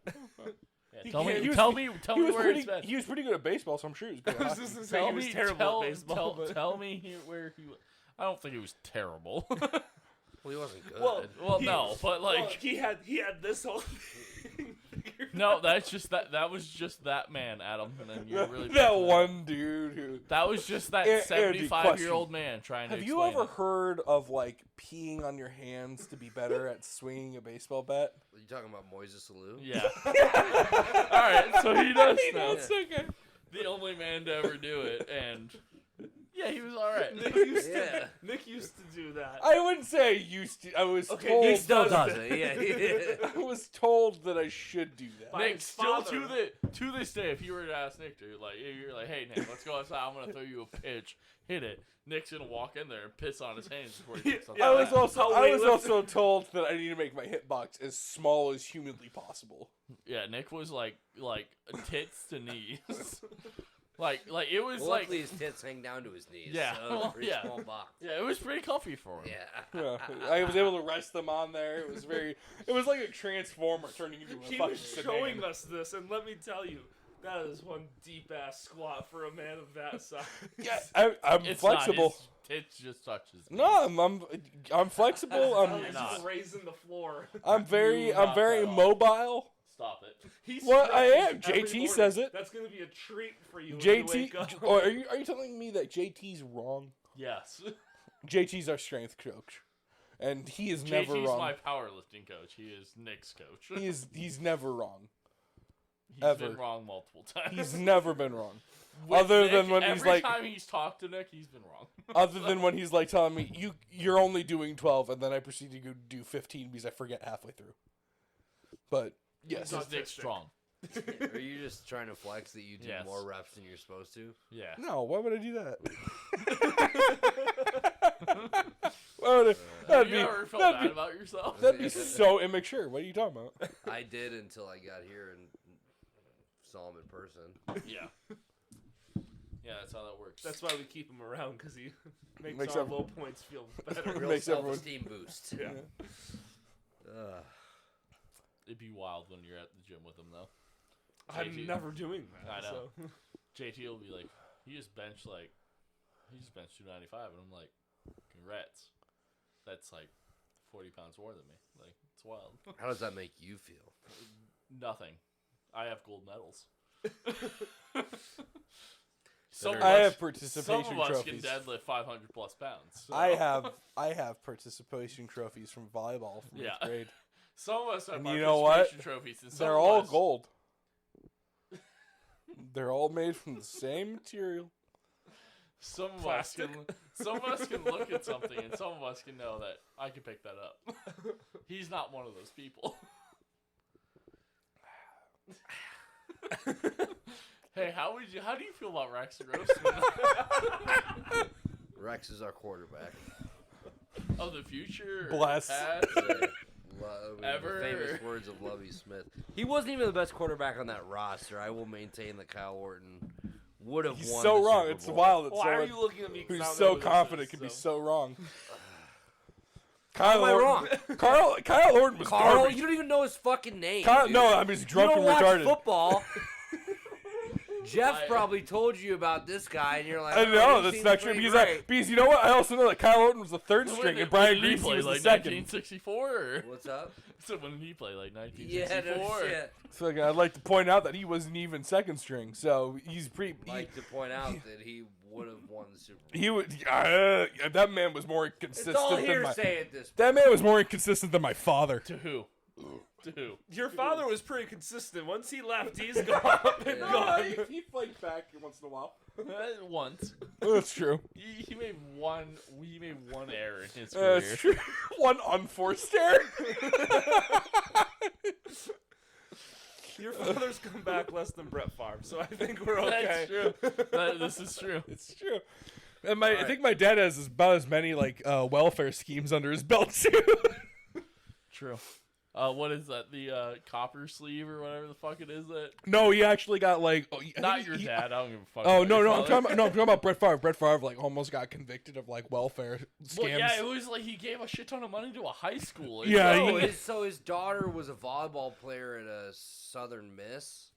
He Tell can't- me, he was- tell me, tell He me was where pretty. it's been. He was pretty good at baseball, so I'm sure he was good. I At was hockey. just gonna say Tell he was me, terrible at baseball. but- tell me where he. I don't think he was terrible. Well, he wasn't good. Well, he- no, but well, like, he had this whole thing figured no, that's just that was just that man, Adam, and then you're really that picking one dude who. That was just that Andy, 75-year-old man trying to. Have you explain ever it. heard of like peeing on your hands to be better at swinging a baseball bat? Are you talking about Moises Alou? Yeah. All right, so he does He now. knows, okay. The only man to ever do it, and yeah, he was all right. Nick used Yeah. to Nick used to do that. I wouldn't say I used to. I was Okay, told. He still does does it. Yeah. I was told that I should do that. By Nick, his still father. to this day, if you were to ask Nick, dude, like you're like, hey Nick, let's go outside. I'm gonna throw you a pitch, hit it. Nick's gonna walk in there and piss on his hands before he picks up Yeah, the I was bat. also how I was weightlifting- also told that I need to make my hitbox as small as humanly possible. Yeah, Nick was like tits to knees. like it was Well, like luckily his tits hang down to his knees. Yeah, So it's a well, pretty yeah. small box. yeah, it was pretty comfy for him. Yeah. Yeah, I was able to rest them on there. It was very. It was like a transformer turning into a He fucking was sedan. showing us this, and let me tell you, that is one deep ass squat for a man of that size. Yeah, I'm It's flexible. Not, his tits just touches. No, I'm flexible. I I'm was not. just raising the floor. I'm very You knocked that off. mobile. Stop it. He Well, I am. stretches every JT morning. says it. That's gonna be a treat for you. When you wake up. JT, or are you telling me that JT's wrong? Yes. JT's our strength coach, and he is never JT's wrong. my powerlifting coach. He is Nick's coach. He's never wrong. He's ever. been wrong multiple times. He's never been wrong. With other Nick, than when he's every like- time he's talked to Nick, he's been wrong. Other than when he's like telling me you're only doing 12, and then I proceed to go do 15 because I forget halfway through. But yes, This is Nick strong. Are you just trying to flex that you do Yes. more reps than you're supposed to? Yeah. no, why would I do that? Why would I- Have you ever felt bad about yourself? that'd be so immature. What are you talking about? I did until I got here and saw him in person. Yeah. Yeah, that's how that works. That's why we keep him around, because he makes, Makes our every- low points feel better. Real Makes everyone- self-esteem boost. Yeah. It'd be wild when you're at the gym with him, though. I'm JT. never doing that. I know. So. JT will be like, he just benched 295, and I'm like, congrats. That's like 40 pounds more than me. Like, it's wild. How does that make you feel? Nothing. I have gold medals. I have some participation of us trophies. can deadlift 500 plus pounds. so- I have participation trophies from volleyball from Yeah. 8th grade. Some of us have And you know what? participation trophies. And some They're of all us, gold. They're all made from the same material. Some of us can look at something, and some of us can know that I can pick that up. He's not one of those people. Hey, how do you feel about Rex Grossoman Rex is our quarterback. of the future? Bless. Past? Ever? The famous words of Lovie Smith. He wasn't even the best quarterback on that roster. I will maintain that Kyle Orton would have He's won. so the wrong. Super It's Bowl. wild that Why are someone you looking at me? 'Cause I who's don't so know who this confident is, can be so. so wrong. How am I wrong? Kyle Orton was Carl, garbage. you don't even know his fucking name. Kyle, dude. no, I'm just drunk you and don't watch retarded. football. Jeff I- probably told you about this guy, and you're like, I "Oh, know he that's seems not true pretty because great." because you know what? I also know that Kyle Orton was the third string and Brian When did he Greasy play, was the like second. 1964? Or? What's up? So when did he play, like Yeah, 1964? no shit. So like, I'd like to point out that he wasn't even second string, so he's pretty. Like to point out that he would have won the Super Bowl. He would. That man was more It's inconsistent all than my. hearsay at this point. That man was more inconsistent than my father. To who? To who? Your father was pretty consistent. Once he left, he's gone. Been gone. he played back once in a while. Once. That's true. He made one error in his career. That's true. One unforced error. Your father's come back less than Brett Favre, so I think we're okay. That's true. This is true. It's true. And I think my dad has about as many like welfare schemes under his belt too. True. What is that? The copper sleeve or whatever the fuck it is that? No, he actually got like Not your dad. I don't give a fuck. Oh about no, your I'm father. talking about Brett Favre. Brett Favre like almost got convicted of like welfare scams. Well, yeah, it was like he gave a shit ton of money to a high schooler. Yeah, So his daughter was a volleyball player at a Southern Miss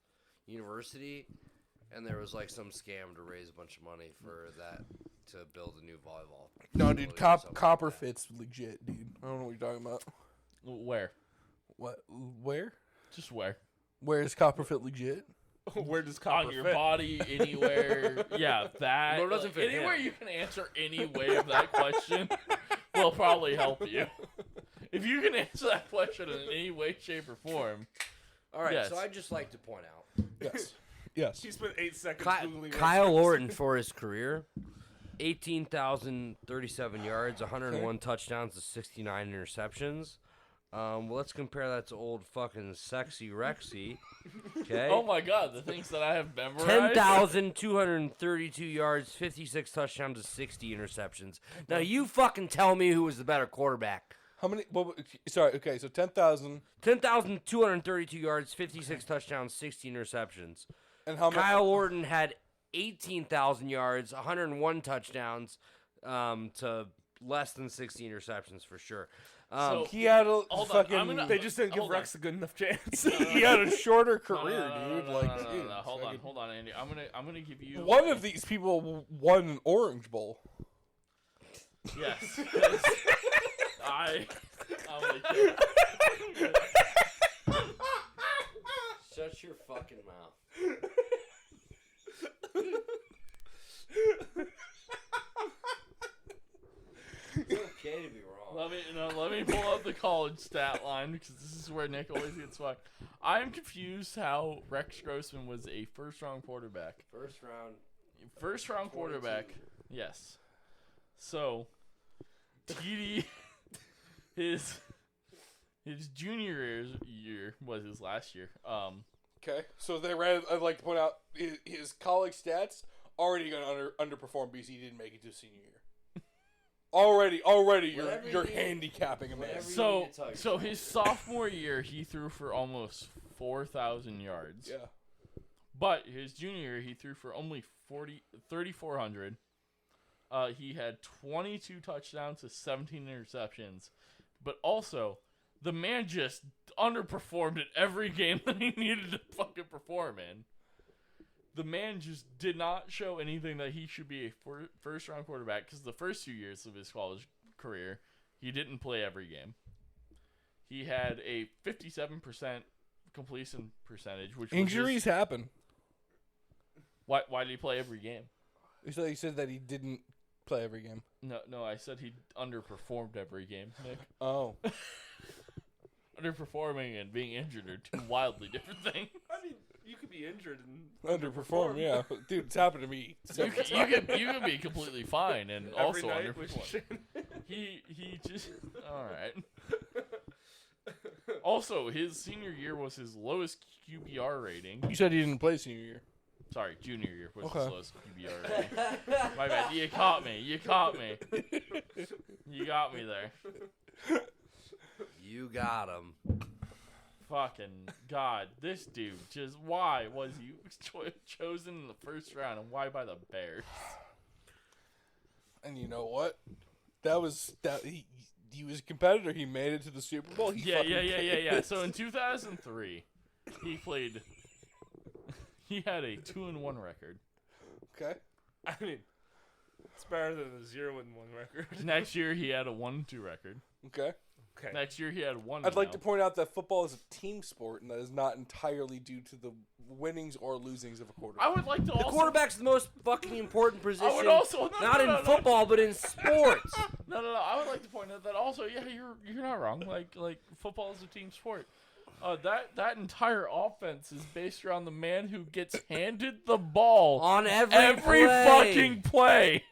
University, and there was like some scam to raise a bunch of money for that to build a new volleyball. No, dude, facility or something Copper like that. Fit's legit, dude. I don't know what you're talking about. Where? What? Where? Just where? Where is Copper Fit legit? Where does copper On your fit? body, anywhere. Yeah, that. No, it doesn't fit anywhere him. you can answer any way of that question will probably help you. If you can answer that question in any way, shape, or form. All right, Yes. so I'd just like to point out Yes. Yes. He spent 8 seconds googling. Kyle Orton for his career, 18,037 yards, 101 touchdowns, to 69 interceptions. Well, let's compare that to old fucking sexy Rexy. Okay. Oh my god, the things that I have memorized. 10,232 yards, 56 touchdowns, to 60 interceptions. Now you fucking tell me who was the better quarterback. How many? Well, sorry. Okay, so 10,000. 10,232 yards, 56 touchdowns, 60 interceptions. And how many? Kyle Orton had 18,000 yards, 101 touchdowns, to less than 60 interceptions for sure. So- He had a Hold on, fucking. I'm gonna- They just didn't give Hold Rex a good enough chance. he had a shorter No, career, dude. Like, no, dude, hold on, fucking- hold on, Andy. I'm gonna give you One of these people won an Orange Bowl. Yes. I'm gonna kill. Shut your fucking mouth. It's okay to be wrong. Let me pull up the college stat line because this is where Nick always gets fucked. I'm confused how Rex Grossoman was a first-round quarterback. First-round quarterback. Yes. So, TD, his junior year was his last year. Okay, so they ran. I'd like to point out his college stats already going to underperform because he didn't make it to senior year. Already, Whatever you're you- handicapping a man. whatever you- So, need to tell so yourself. his sophomore year, he threw for almost 4,000 yards. Yeah. But his junior year, he threw for only 3,400. He had 22 touchdowns to 17 interceptions. But also, the man just underperformed at every game that he needed to fucking perform in. The man just did not show anything that he should be a first-round quarterback because the first 2 years of his college career, he didn't play every game. He had a 57% completion percentage, which Injuries happen. Was why did he play every game? He said that he didn't play every game. No, I said he underperformed every game, Nick. Oh. Underperforming and being injured are two wildly different things. I mean, you could be injured and Underperform, yeah. Dude, it's happened to me. You can be completely fine and every also night, which underperform. He just all right. Also, his senior year was his lowest QBR rating. You said he didn't play senior year. Sorry, junior year was Okay. his lowest QBR rating. My bad. You caught me. You got me there. You got him. Fucking God, this dude just why was he chosen in the first round and why by the Bears? And you know what? That was he was a competitor. He made it to the Super Bowl. He Yeah. fucking So in 2003, he had a 2-1 record. Okay. I mean, it's better than a 0-1 record. Next year he had a 1-2 record. Okay. Okay. Next year he had 1. I'd like to point out that football is a team sport, and that is not entirely due to the winnings or losings of a quarterback. I would like to The also quarterback's the most fucking important position. I would also not in football, but in sports. No. I would like to point out that also, yeah, you're not wrong. Like football is a team sport. That entire offense is based around the man who gets handed the ball On every play. fucking play.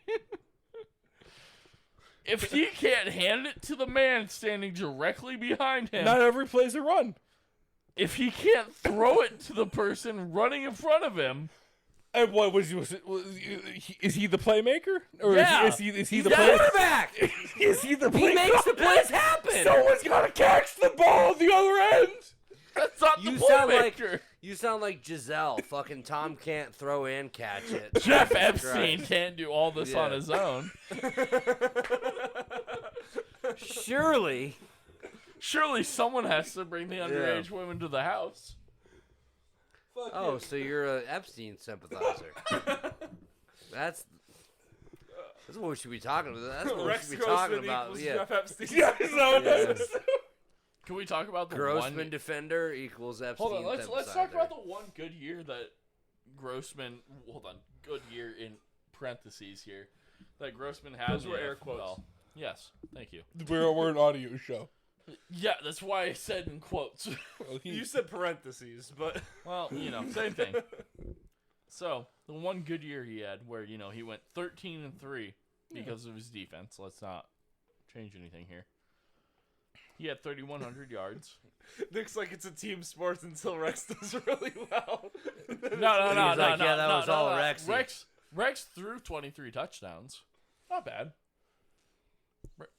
If he can't hand it to the man standing directly behind him, Not every play's a run. if he can't throw it to the person running in front of him, And what is he the playmaker? Or Yeah. is he the He's quarterback. Is he the He makes the plays happen. Someone's got to catch the ball at the other end. That's not You the sound like playmaker. you sound like Giselle. Fucking Tom can't throw and catch it. Jeff Jesus Epstein Christ. can't do all this on Yeah. his own. Surely. Surely someone has to bring the underage women to the house. Oh, so you're a Epstein sympathizer. That's what we should be talking about. That's what we Rex should be talking Grossman about. equals Yeah. Jeff Epstein. Yeah, so Yeah. Can we talk about the Grossman one? defender equals Epstein. Hold on, let's talk sympathizer. about the one good year that Grossman. Hold on, good year in parentheses here that Grossman had. Those in were the air NFL. quotes. Yes, thank you. we're an audio show. Yeah, that's why I said in quotes. You said parentheses, but Well, same thing. So the one good year he had, where he went 13-3 because of his defense. Let's not change anything here. He had 3,100 yards. Nick's like it's a team sport until Rex does really well. No. He's like, yeah, that was all Rexy. Rex threw 23 touchdowns. Not bad.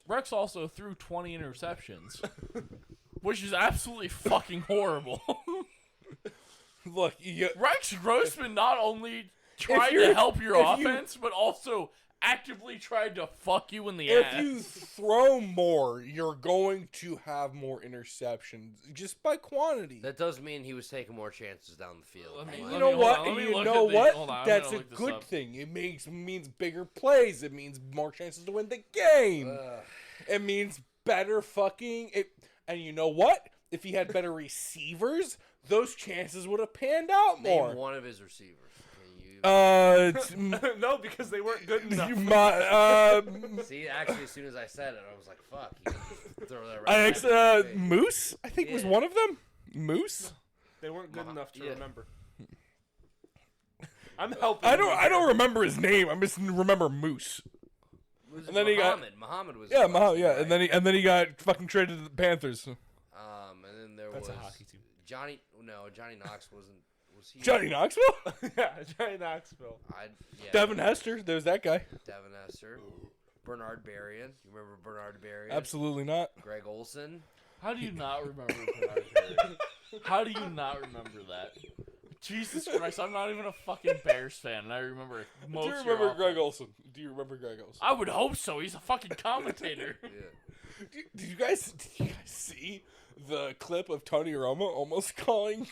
Rex also threw 20 interceptions, which is absolutely fucking horrible. Look, Rex Grossman not only tried you're- to help your if you- offense, but also actively tried to fuck you in the if ass. you throw more, you're going to have more interceptions just by quantity. That does mean he was taking more chances down the field. Let me- You let know me- hold what? on, let And me you look know at the- what? hold on, I'm That's gonna a look this good up. thing. It means bigger plays. It means more chances to win the game. It means better fucking it. And you know what? If he had better receivers, those chances would have panned out more. Name one of his receivers. Can No, because they weren't good enough. you, see, actually, as soon as I said it, I was like, "Fuck!" You can just throw that right. back in my face. Moose, I think was Yeah. one of them. Moose. They weren't good enough to yeah. remember. I'm helping. I you don't here. remember his name. I just remember Moose. It was And then he got- Muhammad was. Yeah, supposed to be yeah, right. and then he got fucking traded to the Panthers. And then there That's was a hockey team. Johnny. No, Johnny Knox wasn't. Was he? Johnny Knoxville, Yeah, Johnny Knoxville. Yeah, Devin Hester. There's that guy. Devin Hester. Bernard Berrien. You remember Bernard Berrien? Absolutely not. Greg Olson. How do you not remember Bernard Berry? How do you not remember that? Jesus Christ, I'm not even a fucking Bears fan, and I remember most Do you of your remember Greg offense. Olson? Do you remember Greg Olson? I would hope so. He's a fucking commentator. Yeah. Did you guys see the clip of Tony Romo almost calling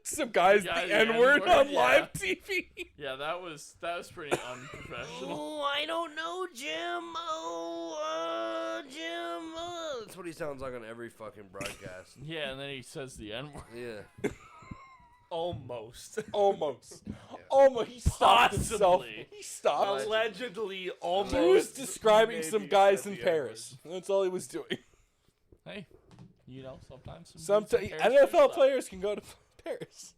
some guys Yeah, the the N-word N-word, on yeah. live TV? Yeah, that was pretty unprofessional. Oh, I don't know, Jim. Jim. That's what he sounds like on every fucking broadcast. Yeah, and then he says the N-word. Yeah. Almost. Almost. Almost. He stopped himself. Possibly. He stopped. Allegedly, almost. He was describing maybe some guys said in the Paris. That's all he was doing. Hey, sometimes Some dudes in Paris do NFL stuff. players can go to Paris.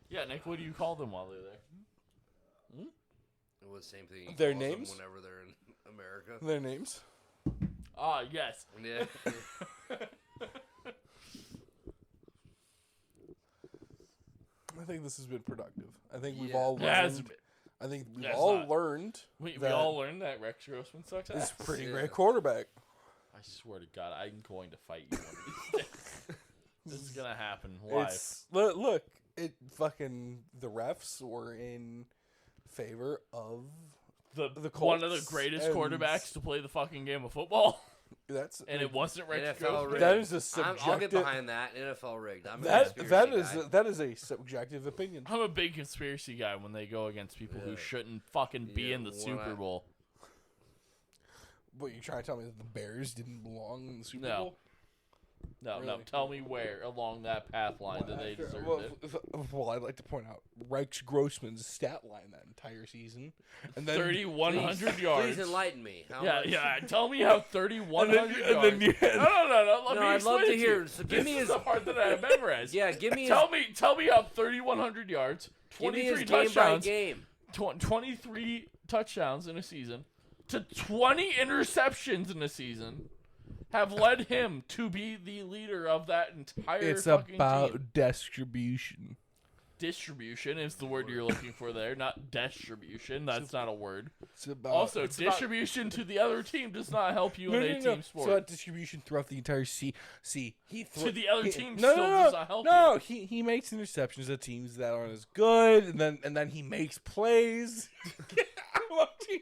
Yeah, Nick, what do you call them while they're there? It was the same thing. he Their calls them names? whenever they're in America. Their names. Ah, yes. Yeah. I think this has been productive. I think we've Yeah. all Yeah, learned. I think we've That's all not- learned We that all learned that Rex Grossman sucks is ass. a pretty Yeah. great quarterback. I swear to God, I'm going to fight you one of these days. This is gonna happen live. It's look, it fucking the refs were in favor of The Colts one of the greatest and- quarterbacks to play the fucking game of football, that's and it wasn't Rex NFL Grossman. rigged. that is a I'll subjective. get behind that. NFL rigged. I'm a that conspiracy guy. is a subjective opinion. I'm a big conspiracy guy when they go against people who Yeah. shouldn't fucking be Yeah, in the when Super I- Bowl. What you trying to tell me that the Bears didn't belong in the Super No. Bowl? No, Really? tell me where along that path line did they deserve it. Well, I'd like to point out Rex Grossman's stat line that entire season, and then 3,100 yards. Please enlighten me. How Yeah, much? yeah. Tell me how 3,100 and then yards. you- No. Let No, me I'd explain love to it hear. you. So give This me is his. the part that I have memorized. Yeah, give me his. Tell me how 3,100 yards, Give me 23 his game by touchdowns, game. 23 touchdowns in a season, to 20 interceptions in a season, have led him to be the leader of that entire it's fucking about team. distribution. distribution is the word you're looking for there, not distribution. That's not a word. It's about, Also, distribution to the other team does not help you in a team sport. It's about distribution throughout the entire to the other team still does not help you. No, he makes interceptions at teams that aren't as good, and then he makes plays. I'm watching.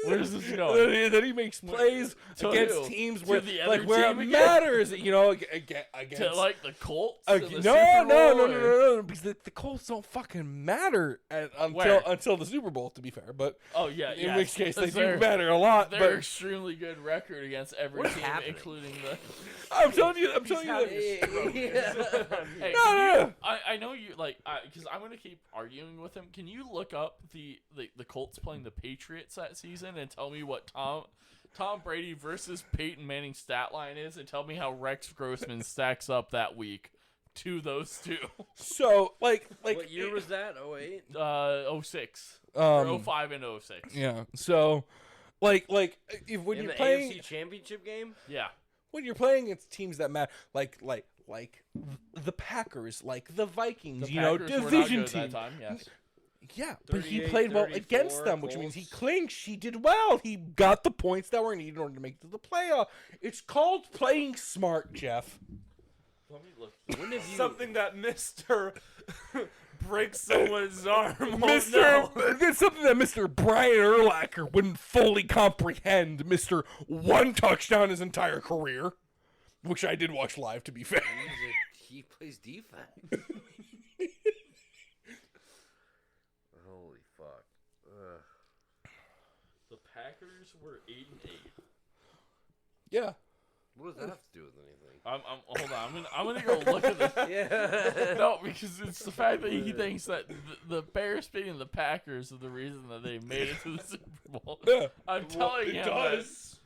Where's this going? Then he makes plays against who? teams To where the other where it team again? matters, against To like the Colts? no, in the Super Bowl, or- no, because the Colts don't fucking matter until the Super Bowl. To be fair, but Oh yeah, in which case they do They're- matter a lot. They're But extremely good record against every What's team, happening? including the. I'm telling you, Hey, No. I know you because I'm gonna keep arguing with him. Can you look up the Colts playing the Patriots that season and tell me what Tom Brady versus Peyton Manning stat line is, and tell me how Rex Grossman stacks up that week to those two? So like What year was that? 08? 06 or um 05 and 06. yeah. So like if when In you're the playing AFC Championship game? Yeah. when you're playing against teams that matter, like the Packers, like the Vikings, The you know, Packers were not division good team. that time, yes. Yeah, but he 38, played well 34, against them, which means he Colts. clinched. He did well. He got the points that were needed in order to make it to the playoff. It's called playing smart, Jeff. Let me look. When have you... Something that Mister breaks someone's arm. It's something that Mr. Brian Urlacher wouldn't fully comprehend. Mr. One touchdown his entire career, which I did watch live, to be fair. He plays defense. Holy fuck. Ugh. The Packers were 8-8. Yeah. What does that have to do with anything? Hold on. I'm gonna go look at this. Yeah. No, because it's the fact that he thinks that the Bears beating the Packers is the reason that they made it to the Super Bowl. Yeah. I'm telling it him. does.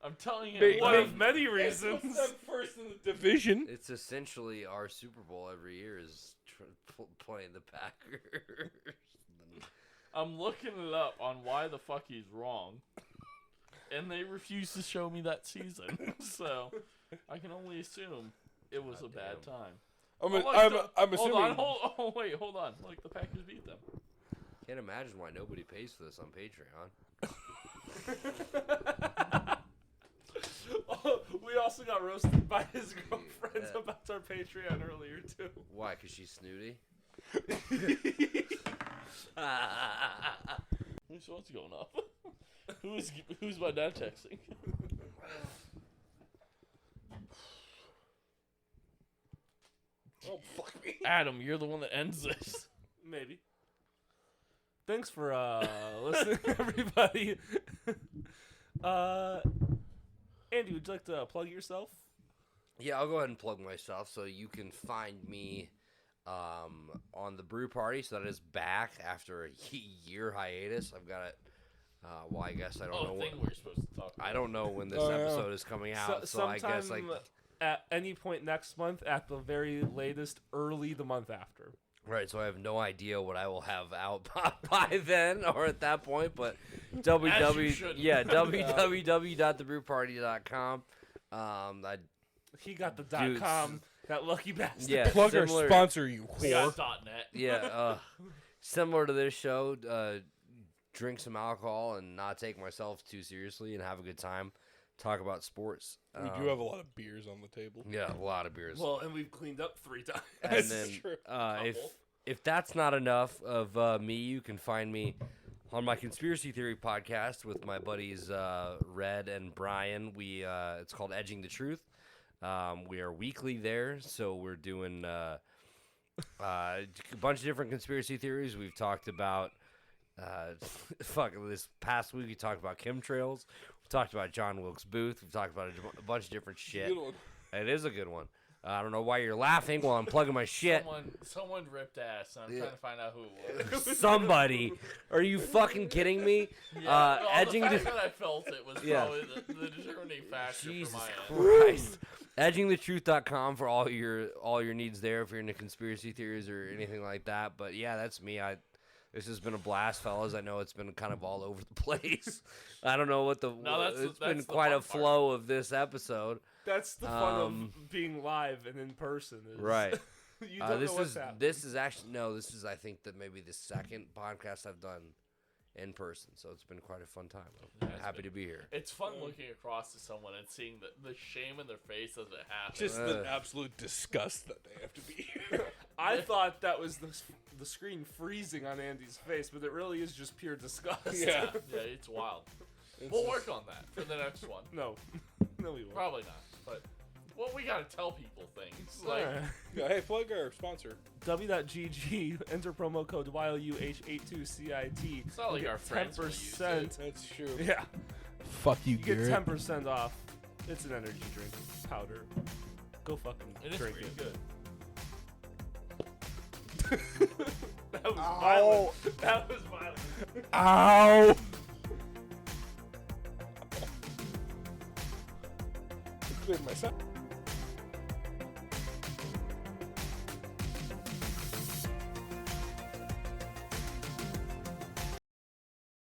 I'm telling him. They- One they- of many reasons. Puts them first in the division. It's essentially our Super Bowl every year is playing the Packers. I'm looking it up on why the fuck he's wrong, and they refuse to show me that season. So I can only assume it was a bad time. I'm assuming. Hold on. Like the Packers beat them. Can't imagine why nobody pays for this on Patreon. We also got roasted by his girlfriend about our Patreon earlier too. Why? Because she's snooty? Whose phone's going off? Who's my dad texting? Oh, fuck me. Adam, you're the one that ends this. Maybe. Thanks for listening, everybody. Andy, would you like to plug yourself? Yeah, I'll go ahead and plug myself. So you can find me on the Brew Party. So that is back after a year hiatus. I've got it. Well, I guess I don't know. Thing we're supposed to talk about. I don't know when this Oh, yeah. episode is coming out. So I guess like at any point next month, at the very latest, early the month after. right. So I have no idea what I will have out by then or at that point. But www.thebrewparty.com. He got the Dude, .com. That lucky bastard. Yeah, Plug our similar- sponsor, you We whore. got .net. Yeah, similar to this show, drink some alcohol and not take myself too seriously and have a good time. Talk about sports. We do have a lot of beers on the table. Yeah, a lot of beers. Well, and we've cleaned up 3 times. And That's then true. if that's not enough of me, you can find me on my conspiracy theory podcast with my buddies Red and Brian. It's called Edging the Truth. We are weekly there, so we're doing a bunch of different conspiracy theories. We've talked about this past week we talked about chemtrails. We talked about John Wilkes Booth. We've talked about a bunch of different shit. Good one. It is a good one. I don't know why you're laughing while I'm plugging my shit. Someone ripped ass. And I'm Yeah. trying to find out who it was. Somebody. Are you fucking kidding me? Edging the the fact that I felt it was Yeah. probably the determining factor Jesus for my end. Christ. Edgingthetruth.com for all your needs there if you're into conspiracy theories or anything like that. But yeah, that's me. This has been a blast, fellas. I know it's been kind of all over the place. I don't know what it's been the quite a fun part. flow of this episode. That's the fun of being live and in person. Right. You don't know what's happening. This is actually no. This is I think that maybe the second podcast I've done in person, so it's been quite a fun time. I'm happy to be here. It's fun looking across to someone and seeing the shame in their face as it happens. Just the absolute disgust that they have to be here. I thought that was the screen freezing on Andy's face, but it really is just pure disgust. Yeah. Yeah, it's wild. We'll work on that for the next one. No, no, we won't. Probably not. But we gotta tell people things. Like, Yeah, hey, plug our sponsor. W.GG, enter promo code YOUH82CIT. it's not like our friends will use 10%. it. That's true. Yeah, Fuck you, you get 10% off. It's an energy drink powder. Go fucking It is drink pretty it. good. That was violent. That was violent. Ow! I cleared myself.